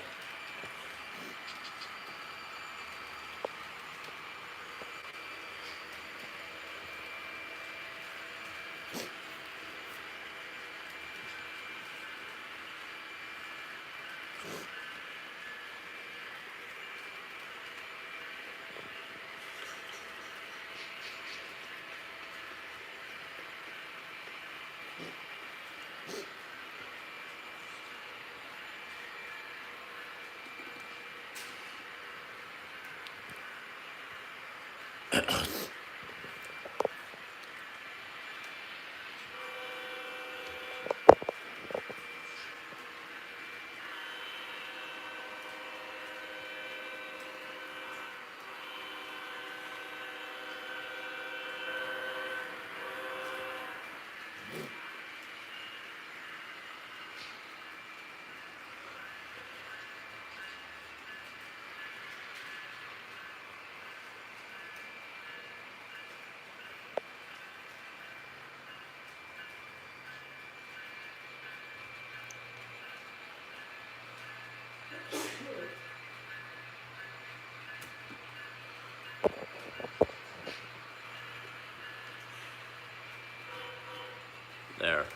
There.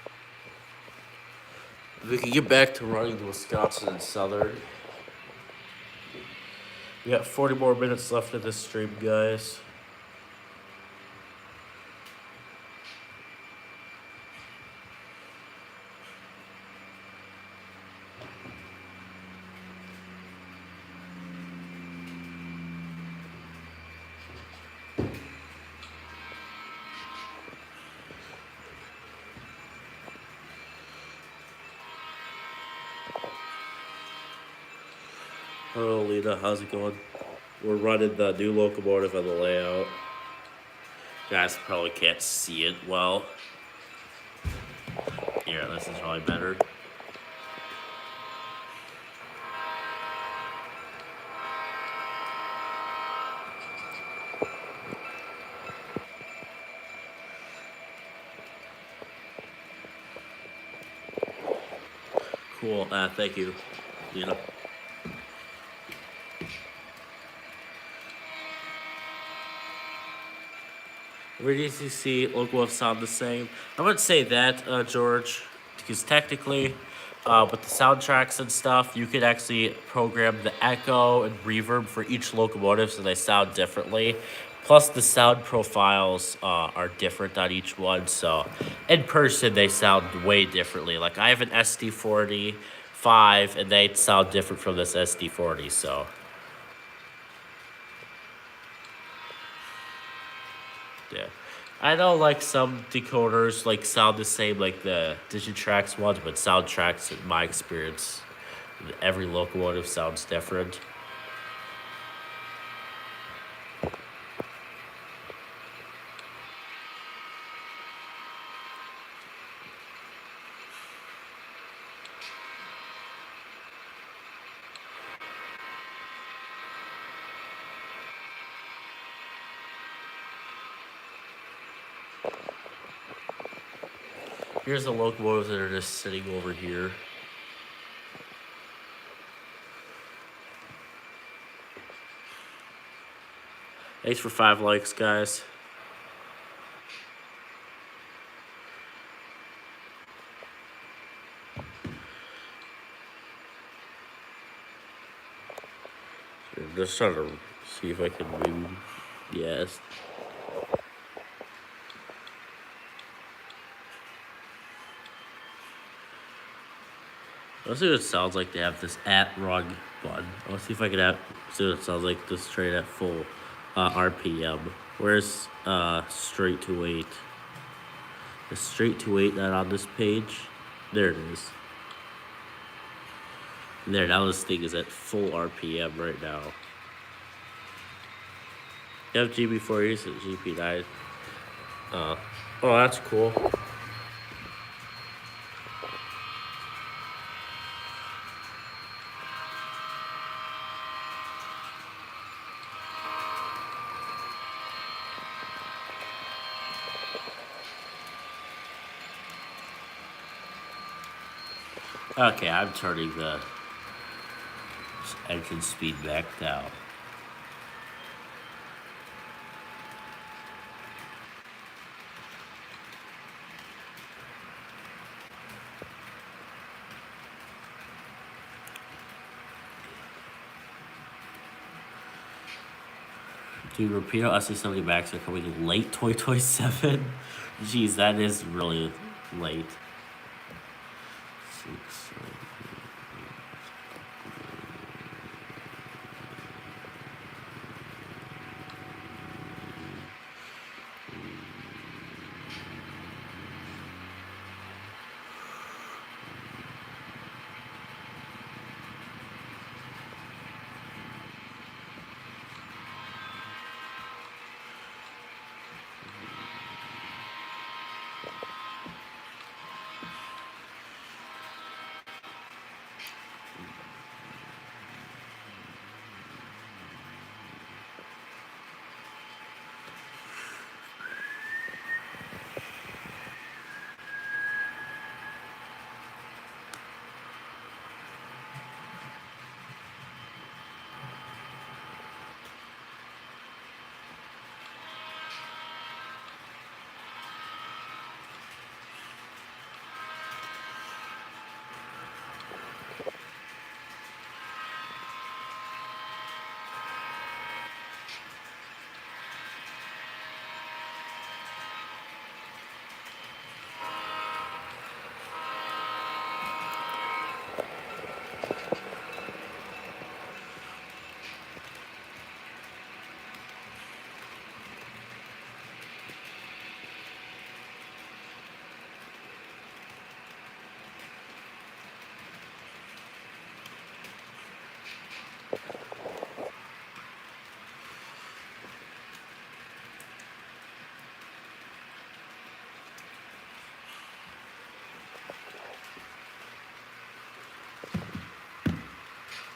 If we can get back to running the Wisconsin and Southern. We got 40 more minutes left of this stream, guys. Hello, Lena. How's it going? We're running the new locomotive on the layout. You guys probably can't see it well. Here, this is probably better. Cool. Thank you, Lena. Where do you see locomotives sound the same? I wouldn't say that, George, because technically, with the soundtracks and stuff, you could actually program the echo and reverb for each locomotive so they sound differently. Plus, the sound profiles are different on each one, so in person they sound way differently. Like I have an SD45, and they sound different from this SD40. So yeah. I know like some decoders like sound the same like the Digitrax ones, but soundtracks in my experience, every locomotive sounds different. Here's the locomotives that are just sitting over here. Thanks for 5 likes, guys. I'm just trying to see if I can move. Yes. Let's see what it sounds like to have this at rung button. Let's see if I can see what it sounds like to straight at full RPM. Where's straight to 8? The straight to 8 not on this page. There it is. There, now this thing is at full RPM right now. You have GB4, use it GP9. Oh, that's cool. Okay, I'm turning the engine speed back down. Dude, Rapido SC70 Max are coming late 2027. Jeez, that is really late. 6, 7,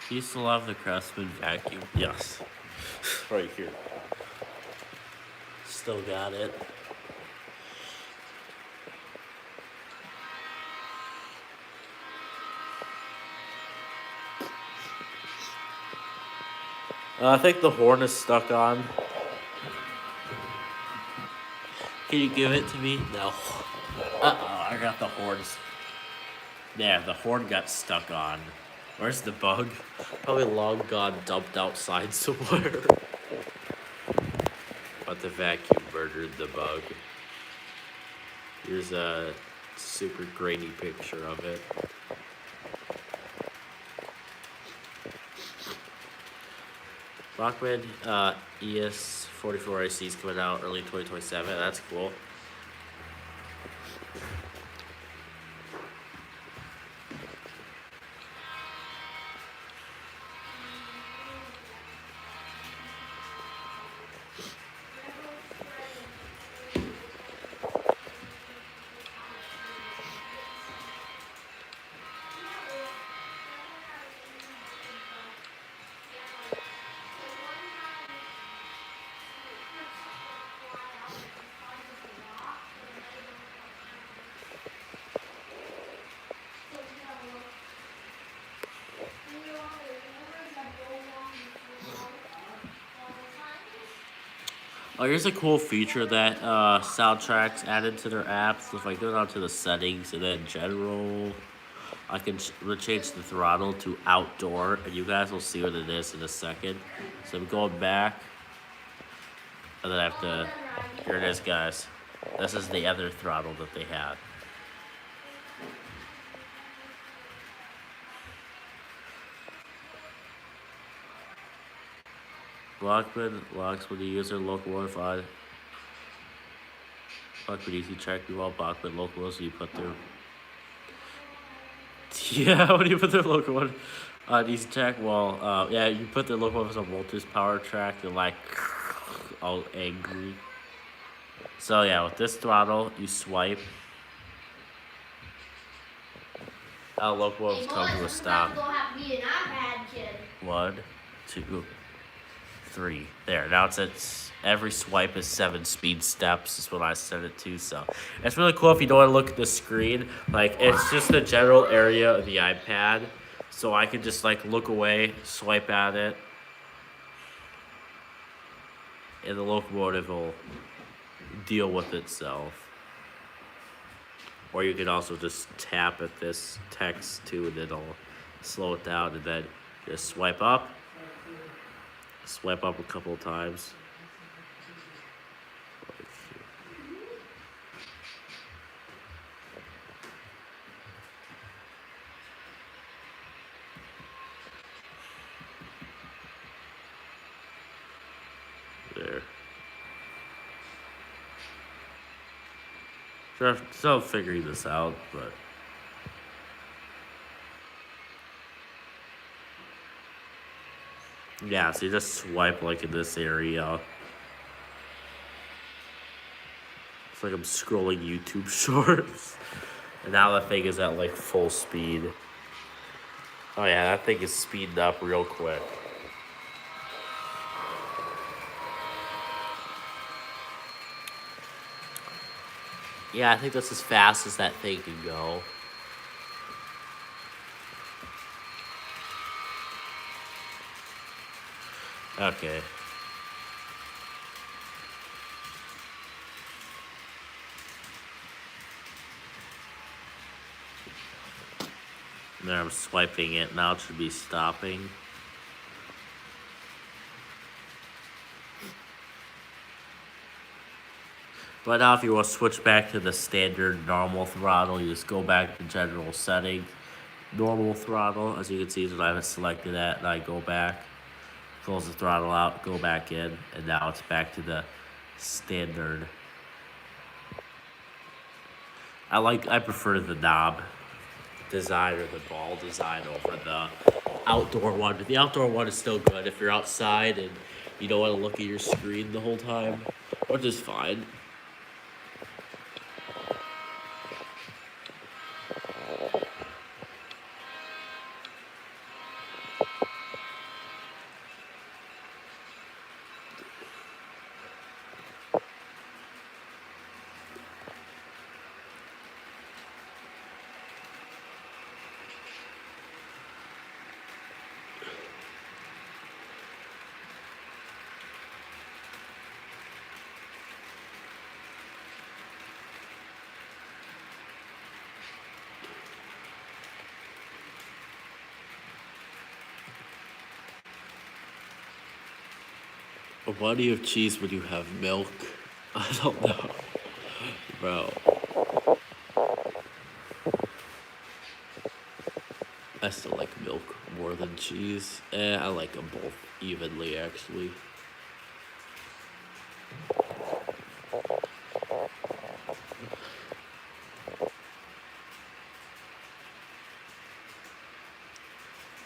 do you still have the Craftsman vacuum? Yes. Right here. Still got it. I think the horn is stuck on. Can you give it to me? No. Uh-oh, I got the horns. Yeah, the horn got stuck on. Where's the bug? Probably long gone, dumped outside somewhere. But the vacuum murdered the bug. Here's a super grainy picture of it. Bachmann ES44IC is coming out early 2027. That's cool. Oh, here's a cool feature that Soundtracks added to their apps. If I go down to the settings and then general, I can change the throttle to outdoor, and you guys will see what it is in a second. So I'm going back, and then I have to, here it is, guys. This is the other throttle that they had. Blockman locks when the user locomotive on. Blockman easy check. You want Blockman locomotive, so you put their. Yeah, when you put their locomotive on easy check, well, yeah, you put the locomotives on voltage power track, they're like all angry. So yeah, with this throttle, you swipe. Locomotives come to a stop. One, two, three. There. Now it's every swipe is 7 speed steps is what I set it to. So it's really cool if you don't want to look at the screen. Like it's just the general area of the iPad. So I can just like look away, swipe at it, and the locomotive will deal with itself. Or you can also just tap at this text too, and it'll slow it down, and then just swipe up a couple of times. There. Still figuring this out, but yeah, so you just swipe like in this area. It's like I'm scrolling YouTube shorts. And now the thing is at like full speed. Oh yeah, that thing is speeding up real quick. Yeah, I think that's as fast as that thing can go. Okay. There, I'm swiping it. Now it should be stopping. But now if you want to switch back to the standard normal throttle, you just go back to general setting. Normal throttle, as you can see, that I haven't selected that, and I go back, close the throttle out, go back in, and now it's back to the standard. I prefer the knob design or the ball design over the outdoor one, but the outdoor one is still good if you're outside and you don't want to look at your screen the whole time, which is fine. Why do you have cheese when you have milk? I don't know. Bro. I still like milk more than cheese. I like them both evenly, actually.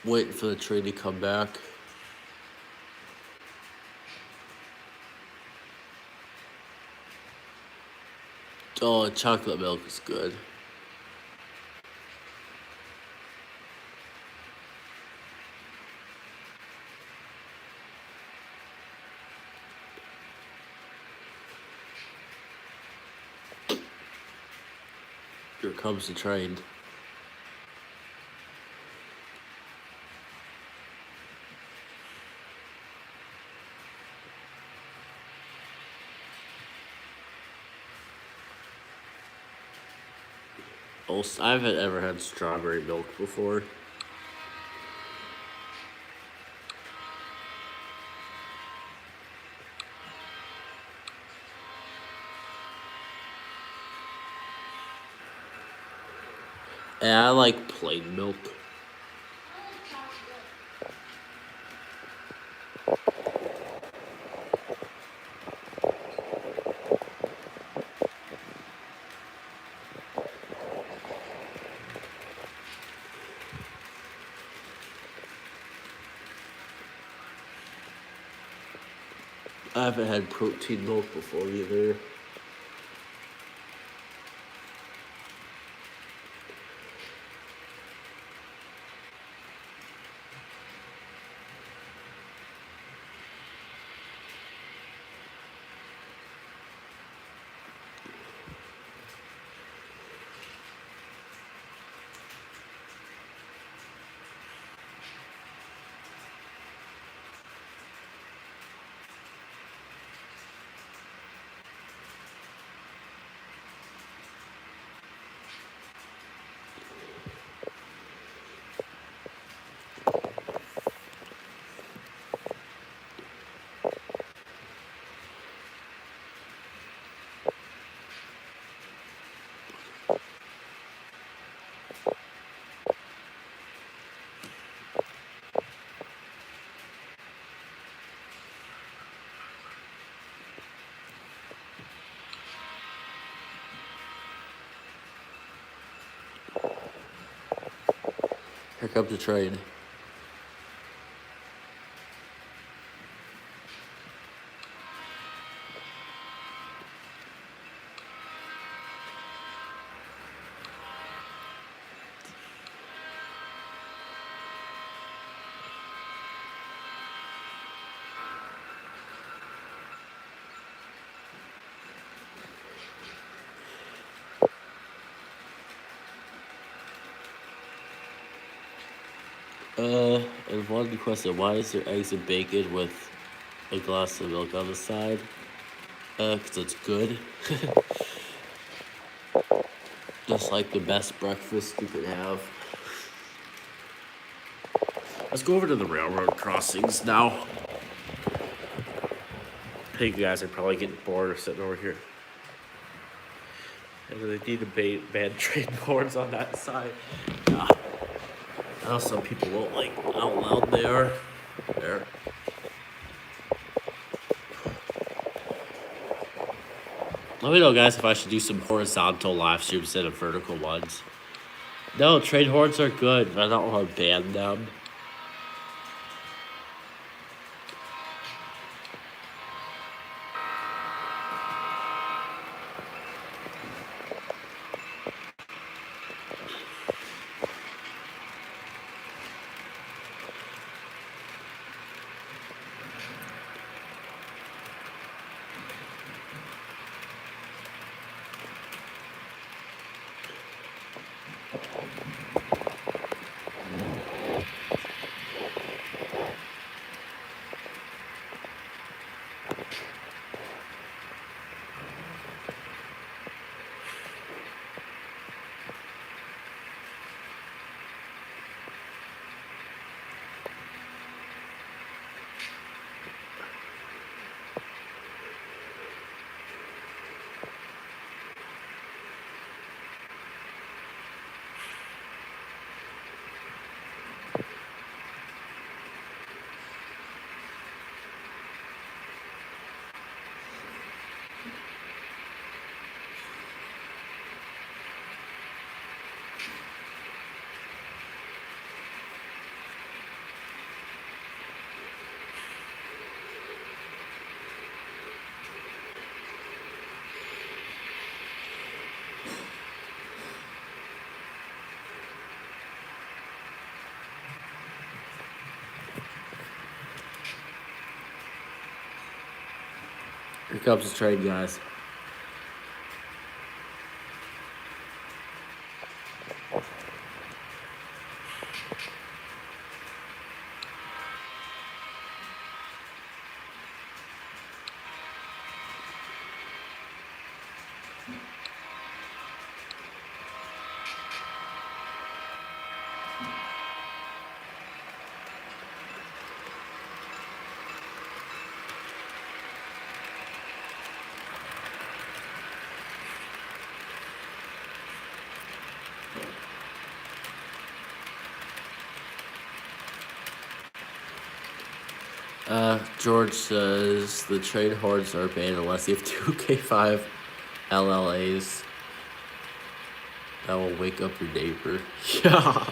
Waiting for the train to come back. Oh, chocolate milk is good. Here comes the train. Oh, I haven't ever had strawberry milk before. And I like plain milk. I haven't had protein milk before either. Here comes the train. And one question, why is there eggs and bacon with a glass of milk on the side? 'Cause it's good. Just like the best breakfast you could have. Let's go over to the railroad crossings now. I think you guys are probably getting bored of sitting over here. And they need to ban train boards on that side. Yeah. I know some people won't like how loud they are. There. Let me know, guys, if I should do some horizontal live streams instead of vertical ones. No, train horns are good, but I don't want to ban them. Here comes the train, guys. George says the train horns are banned unless you have 2K5 LLAs. That will wake up your neighbor. Yeah.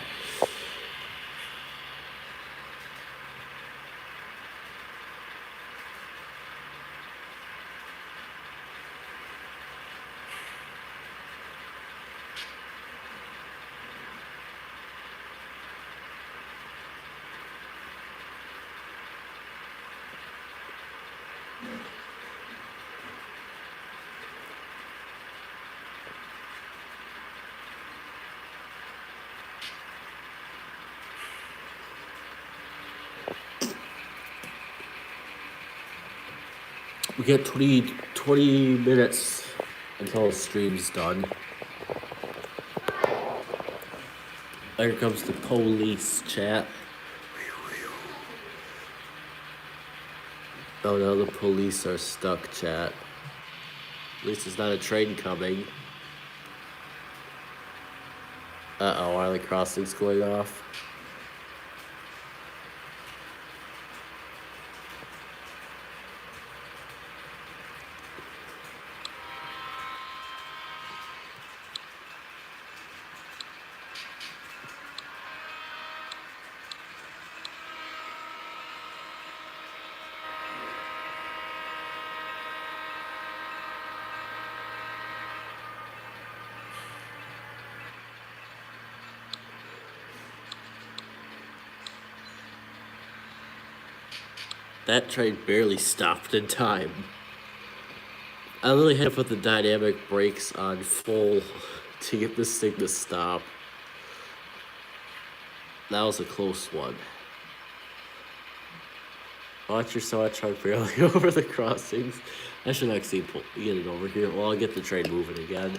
We get 20 minutes until the stream's done. There comes the police, chat. Oh no, the police are stuck, chat. At least it's not a train coming. Uh-oh, are the crossings going off? That train barely stopped in time. I literally had to put the dynamic brakes on full to get this thing to stop. That was a close one. Watch your saw truck barely over the crossings. I should actually get it over here. Well, I'll get the train moving again.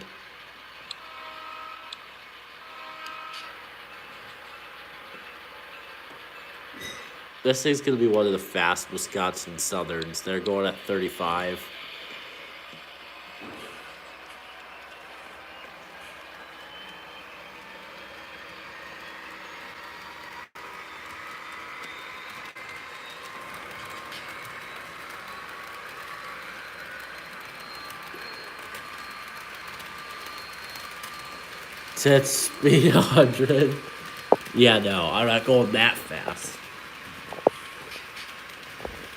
This thing's gonna be one of the fast Wisconsin Southerns. They're going at 35. Set speed 100. Yeah, no, I'm not going that fast.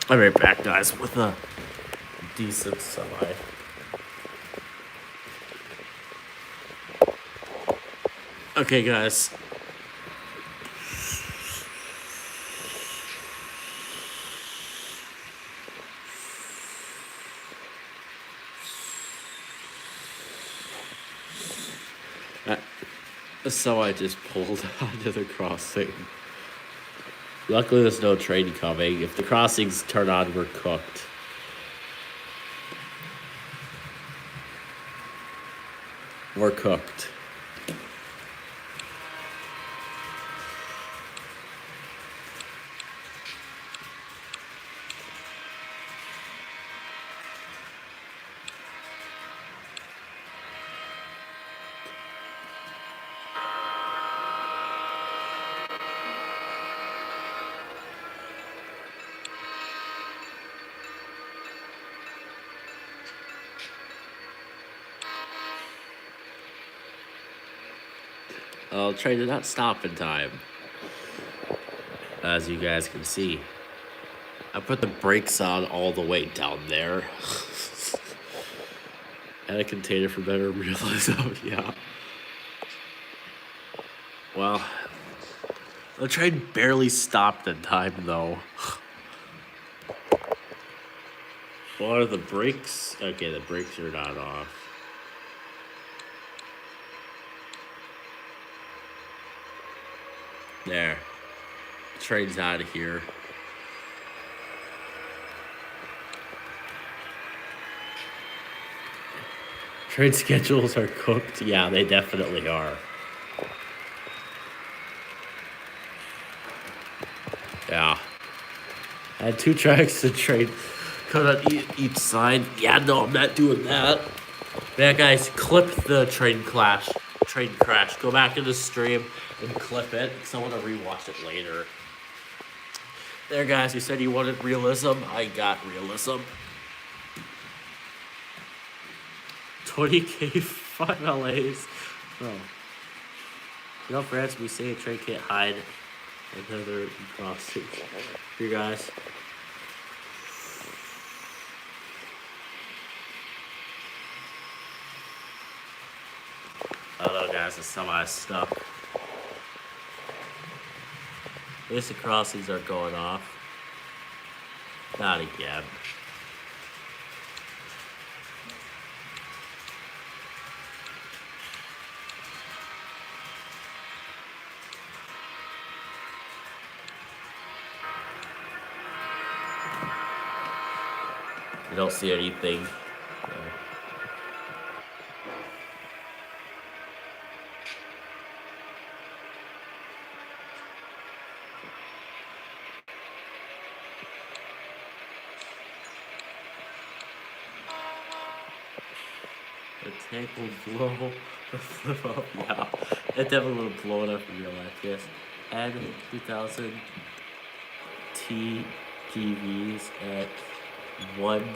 I'll be right back, guys, with a decent semi. Okay, guys. So I just pulled onto the crossing. Luckily, there's no train coming. If the crossings turn on, we're cooked. We're cooked. Train did not stop in time. As you guys can see. I put the brakes on all the way down there. And a container for better realism, yeah. Well, the train barely stopped in time though. What are the brakes? Okay, the brakes are not off. There. Train's out of here. Train schedules are cooked. Yeah, they definitely are. Yeah. I had 2 tracks to train cut on each side. Yeah, no, I'm not doing that. Man, guys, clip the train crash. Go back in the stream and clip it, because I want to rewatch it later. There, guys, you said you wanted realism. I got realism. 20K 5 LAs. Bro. You know, France, we say a train can't hide another crossing. Here, guys. I don't know, guys, the semi is stuck. Basic crossings are going off. Not again. You don't see anything. The tank will blow the flip up. Yeah, it definitely will blow it up in real life. Yes. Add 2000 TGVs at 1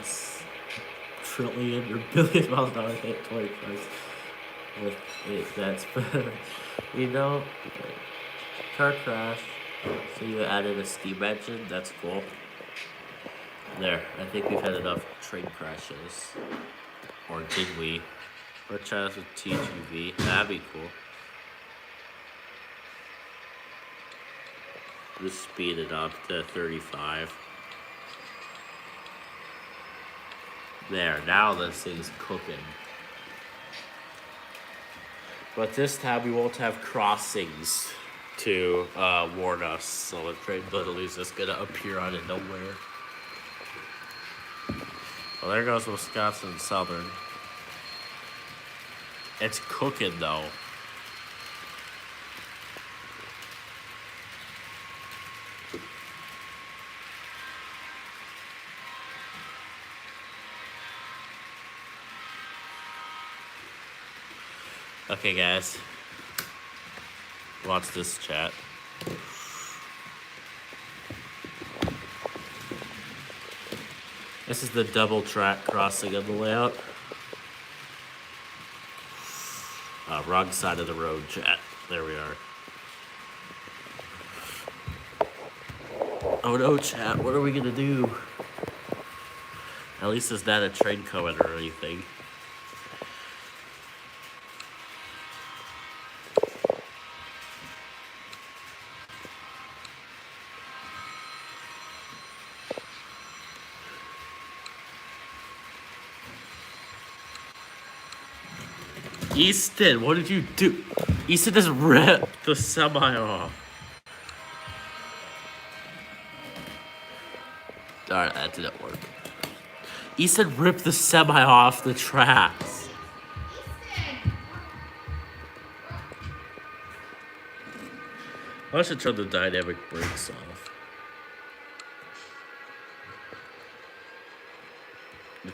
trillion or billion miles an hour at 21st. With it, that's better. You know, car crash. So you added a steam engine. That's cool. There. I think we've had enough train crashes. Or did we? Or tries with TGV. That'd be cool. Just speed it up to 35. There, now this thing's cooking. But this time we won't have crossings to warn us. So the train literally is just gonna appear out of nowhere. Well, there goes Wisconsin Southern. It's cooking though. Okay, guys. Watch this chat. This is the double track crossing of the layout. Wrong side of the road, chat. There we are. Oh no, chat. What are we gonna do? At least it's not a train coming or anything. Easton, what did you do? Easton just ripped the semi off. Alright, that didn't work. Easton ripped the semi off the tracks. I should turn the dynamic brakes off.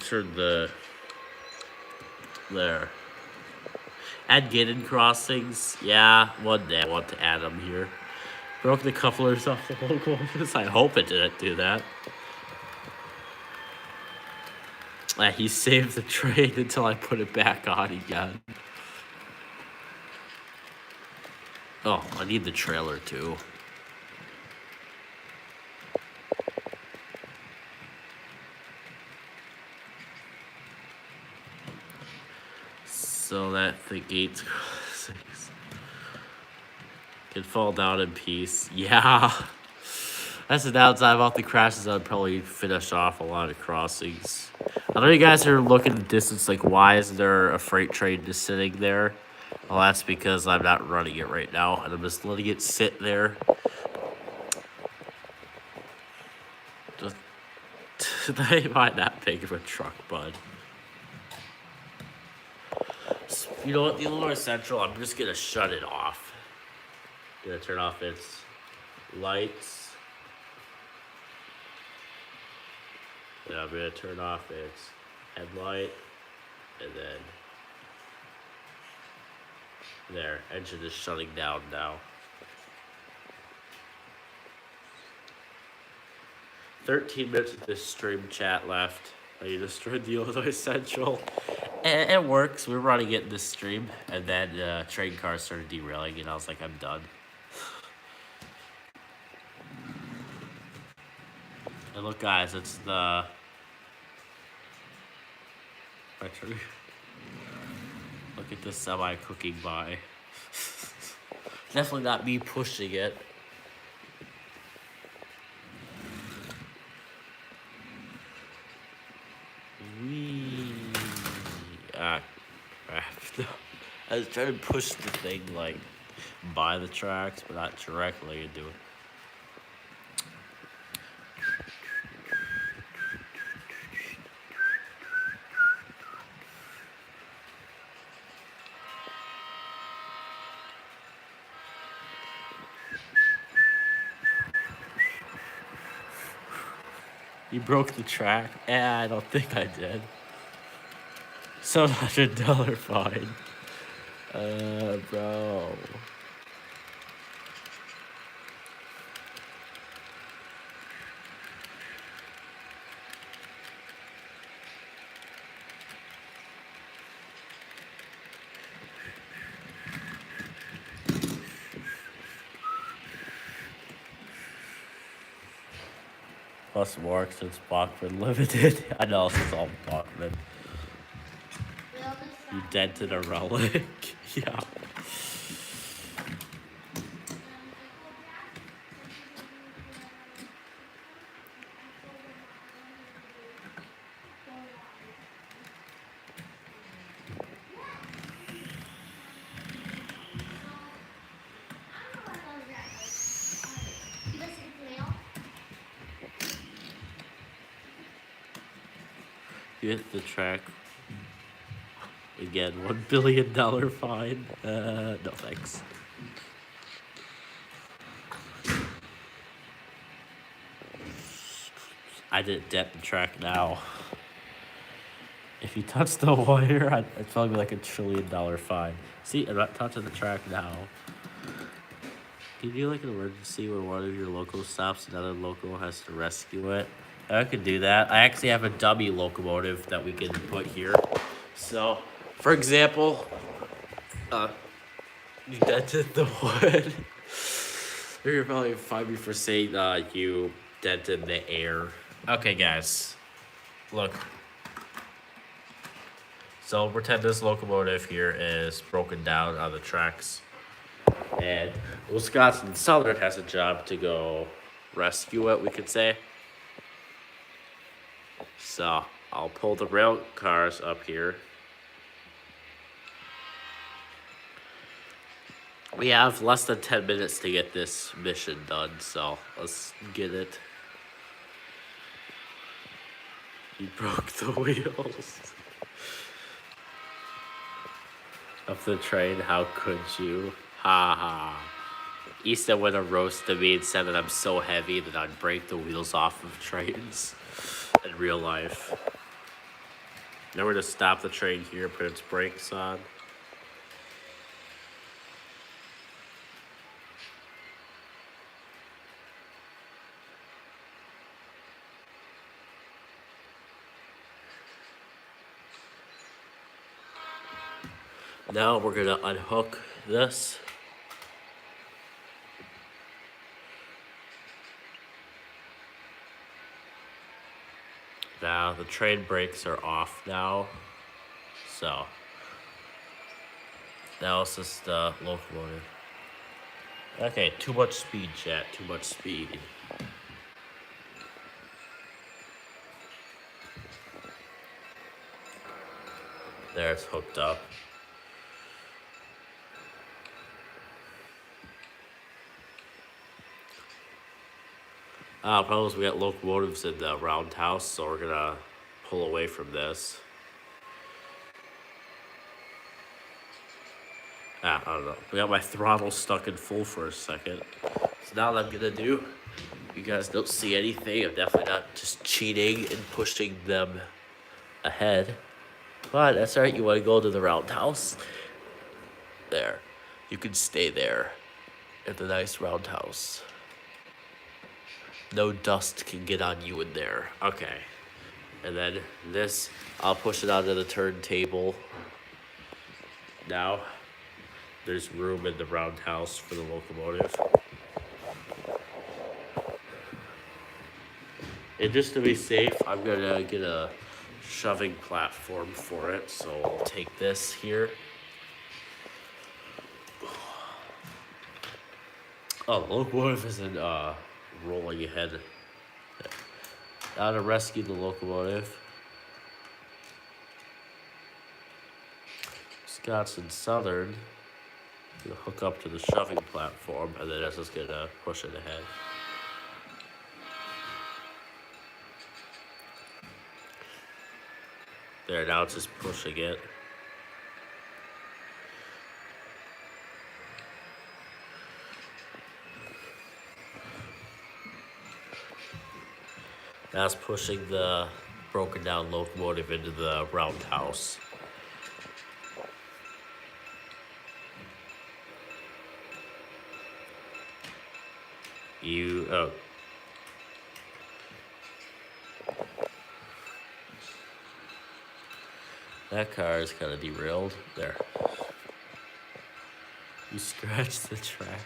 Turn the... There. Add gated crossings. Yeah, one day I want to add them here. Broke the couplers off the locomotives. I hope it didn't do that. He saved the train until I put it back on again. Oh, I need the trailer too. So that the gates crossings can fall down in peace. Yeah. That's the downside about the crashes. I'd probably finish off a lot of crossings. I know you guys are looking at the distance, like, why is there a freight train just sitting there? Well, that's because I'm not running it right now, and I'm just letting it sit there. Just, they might not big of a truck, bud. You know what, the Illinois Central, I'm just gonna shut it off. Gonna turn off its lights. And I'm gonna turn off its headlight. And then there, engine is shutting down now. 13 minutes of this stream chat left. I destroyed the Illinois Central. And it works. We're running it in this stream. And then train car started derailing, and I was like, I'm done. And look, guys, it's the... Look at this semi cooking by. Definitely not me pushing it. Crap. I was trying to push the thing like by the tracks, but not directly into it. You broke the track? I don't think I did. $700 fine. Bro. Plus more since Bachman Limited. I know this is all Bachman. You dented a relic. Yeah. You hit the track. Again, $1 billion fine. No thanks. I didn't dent the track now. If you touch the wire, it's probably like $1 trillion fine. See, I'm not touching the track now. Can you do like an emergency where one of your locals stops, another local has to rescue it? I could do that. I actually have a dummy locomotive that we can put here. So, for example, you dented the wood. You're probably find me for saying you dented the air. Okay, guys, look. So pretend this locomotive here is broken down on the tracks, and Wisconsin Southern has a job to go rescue it, we could say. So I'll pull the rail cars up here. We have less than 10 minutes to get this mission done, so let's get it. You broke the wheels of the train, how could you? Ha ha. Easton would have roasted me and said that I'm so heavy that I'd break the wheels off of trains in real life. Now we're gonna stop the train here, put its brakes on. Now we're gonna unhook this. Now the train brakes are off now. So now it's just the locomotive. Okay, too much speed, chat, too much speed. There, it's hooked up. Problem is we got locomotives in the roundhouse, so we're gonna pull away from this. I don't know. We got my throttle stuck in full for a second. So now what I'm gonna do, you guys don't see anything. I'm definitely not just cheating and pushing them ahead. But that's alright, you wanna go to the roundhouse? There. You can stay there at the nice roundhouse. No dust can get on you in there. Okay. And then this, I'll push it onto the turntable. Now, there's room in the roundhouse for the locomotive. And just to be safe, I'm gonna get a shoving platform for it. So I'll take this here. Oh, the locomotive isn't rolling ahead. Now to rescue the locomotive. Wisconsin Southern gonna hook up to the shoving platform, and then that's just gonna push it ahead. There, now it's just pushing it. Now it's pushing the broken down locomotive into the roundhouse. That car is kind of derailed. There. You scratched the track.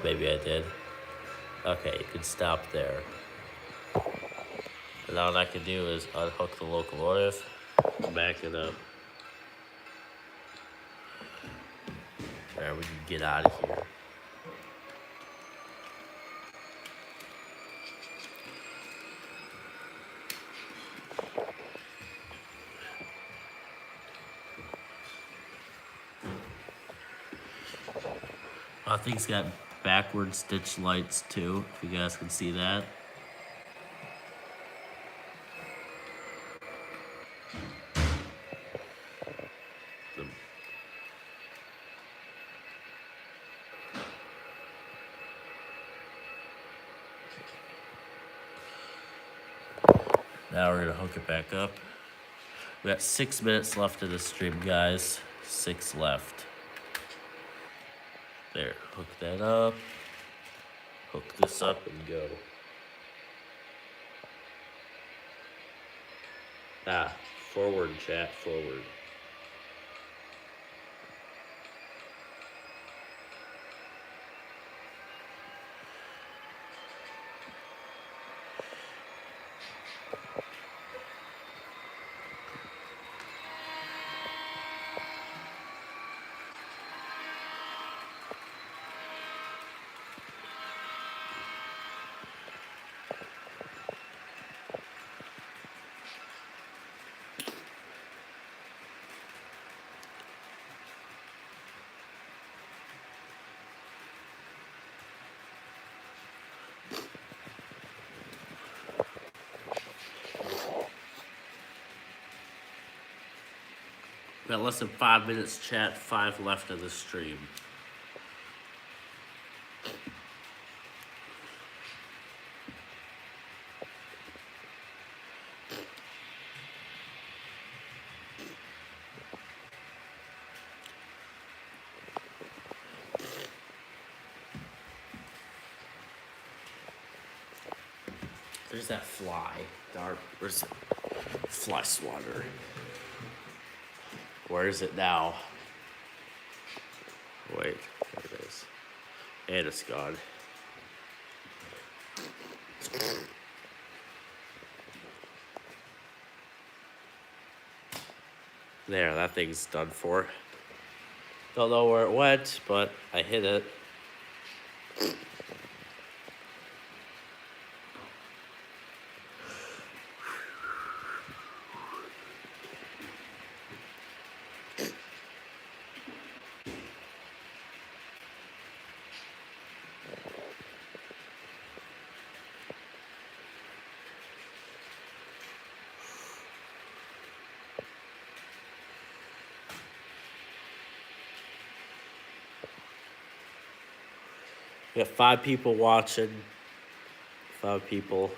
Maybe I did. Okay, you can stop there. And now what I can do is unhook the locomotive, back it up. There, we can get out of here. Thing's got backward stitch lights too, if you guys can see that. Now we're gonna hook it back up. We got 6 minutes left of the stream, guys. 6 left. There, hook that up. Hook this up and go. Forward, chat, forward. We got less than 5 minutes, chat. 5 left of the stream. There's that fly. Dark. Where's it? Fly swatter. Where is it now? Wait, there it is. And it's gone. There, that thing's done for. Don't know where it went, but I hit it. We got 5 people watching. 5 people.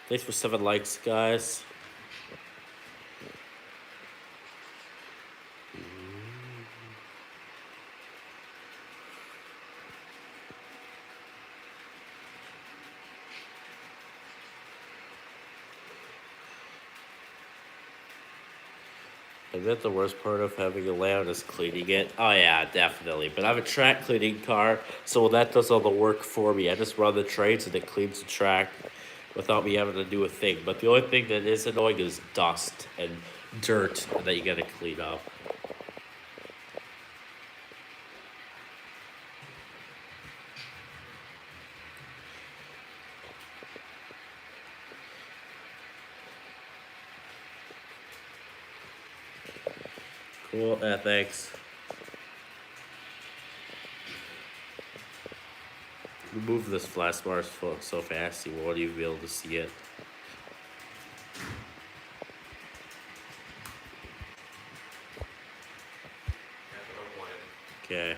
Thanks for 7 likes, guys. I bet the worst part of having a layout is cleaning it. Oh yeah, definitely. But I have a track cleaning car, so that does all the work for me. I just run the trains and it cleans the track without me having to do a thing. But the only thing that is annoying is dust and dirt that you gotta clean up. Cool, thanks. Remove this flash bar so fast you won't even be able to see it. Okay.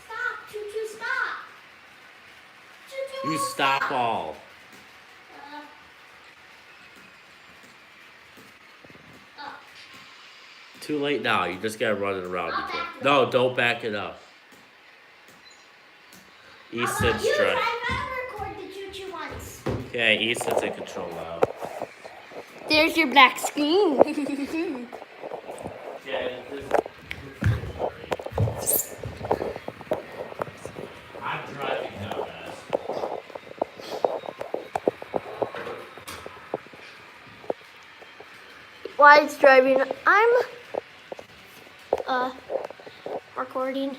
Stop! Choo-choo, stop! Choo-choo,
You
won't
stop all.
Oh.
Too late now. You just gotta run it around.
I'll back it
No, don't back it up.
How
Easton's
about you
trying.
try to record the choo-choo once?
Okay, Easton's in control now.
There's your black screen.
Okay, I'm driving now, guys.
While it's driving, I'm recording.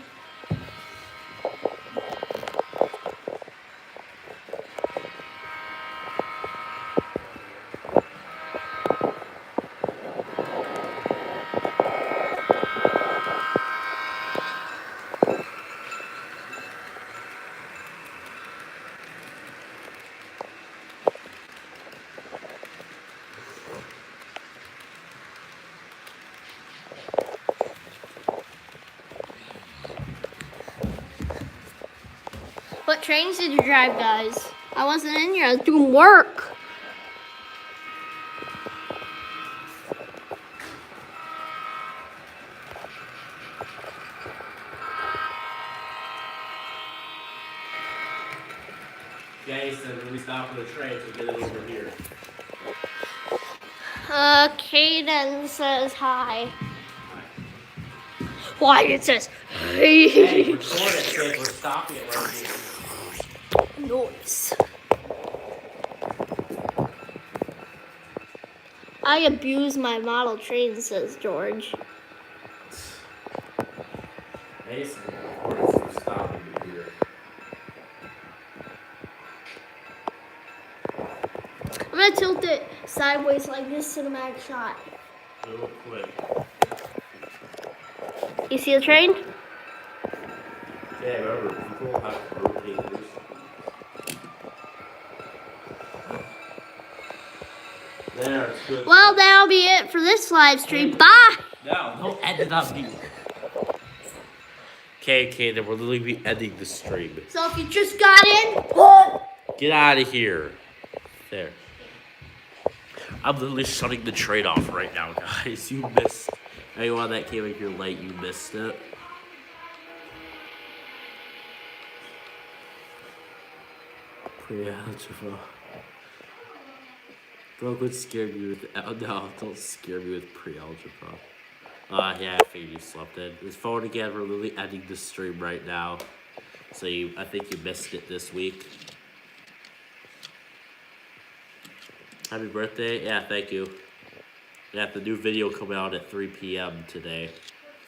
What trains did you drive, guys? I wasn't in here. I was doing work.
Yeah, Easton, when we stop for the train, so get it over here.
Caden says hi. Why it says
Hey,
hey.
record it, say we're stopping it right here.
Noise. I abuse my model train, says George.
Mason, record it, so we're stopping it here.
I'm gonna tilt it sideways like this cinematic shot.
Real quick.
You see the train?
Yeah, remember, people have to rotate this. There, it's good.
Well, that'll be it for this live stream. Bye!
No, don't end it up me. Okay, then we're literally be ending the stream.
So if you just got in,
Get out of here. There. I'm literally shutting the train off right now, guys. You missed. Anyone that came in here late, you missed it. Pre-algebra. Bro, quit scaring me with. Oh, no, don't scare me with pre-algebra. Yeah, I figured you slept in. His phone again. We're literally ending the stream right now. So I think you missed it this week. Happy birthday. Yeah, thank you. Yeah, the new video coming out at 3 p.m. today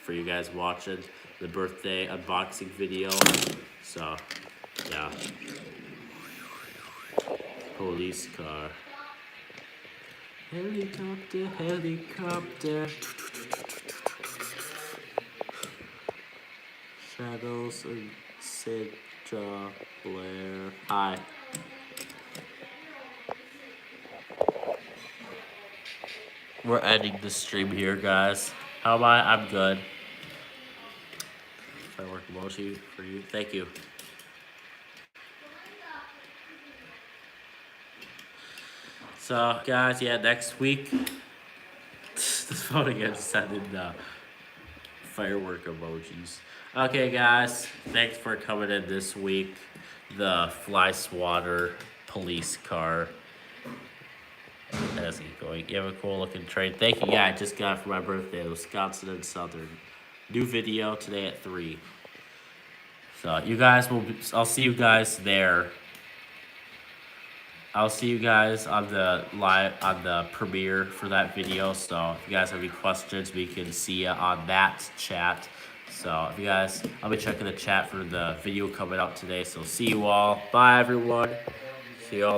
for you guys watching. The birthday unboxing video. So, yeah. Police car. Helicopter, helicopter. Shadows and Sidra Blair. Hi. We're ending the stream here, guys. How am I? I'm good. Firework emoji for you. Thank you. So, guys, yeah, next week, this phone again sending firework emojis. Okay, guys, thanks for coming in this week. The Fly Swatter police car. How's it going? You have a cool looking train. Thank you, guys. Just got it for my birthday, Wisconsin and Southern. New video today at 3. So you guys I'll see you guys there. I'll see you guys on the premiere for that video. So if you guys have any questions, we can see you on that chat. So if you guys, I'll be checking the chat for the video coming up today. So see you all. Bye everyone. See you all.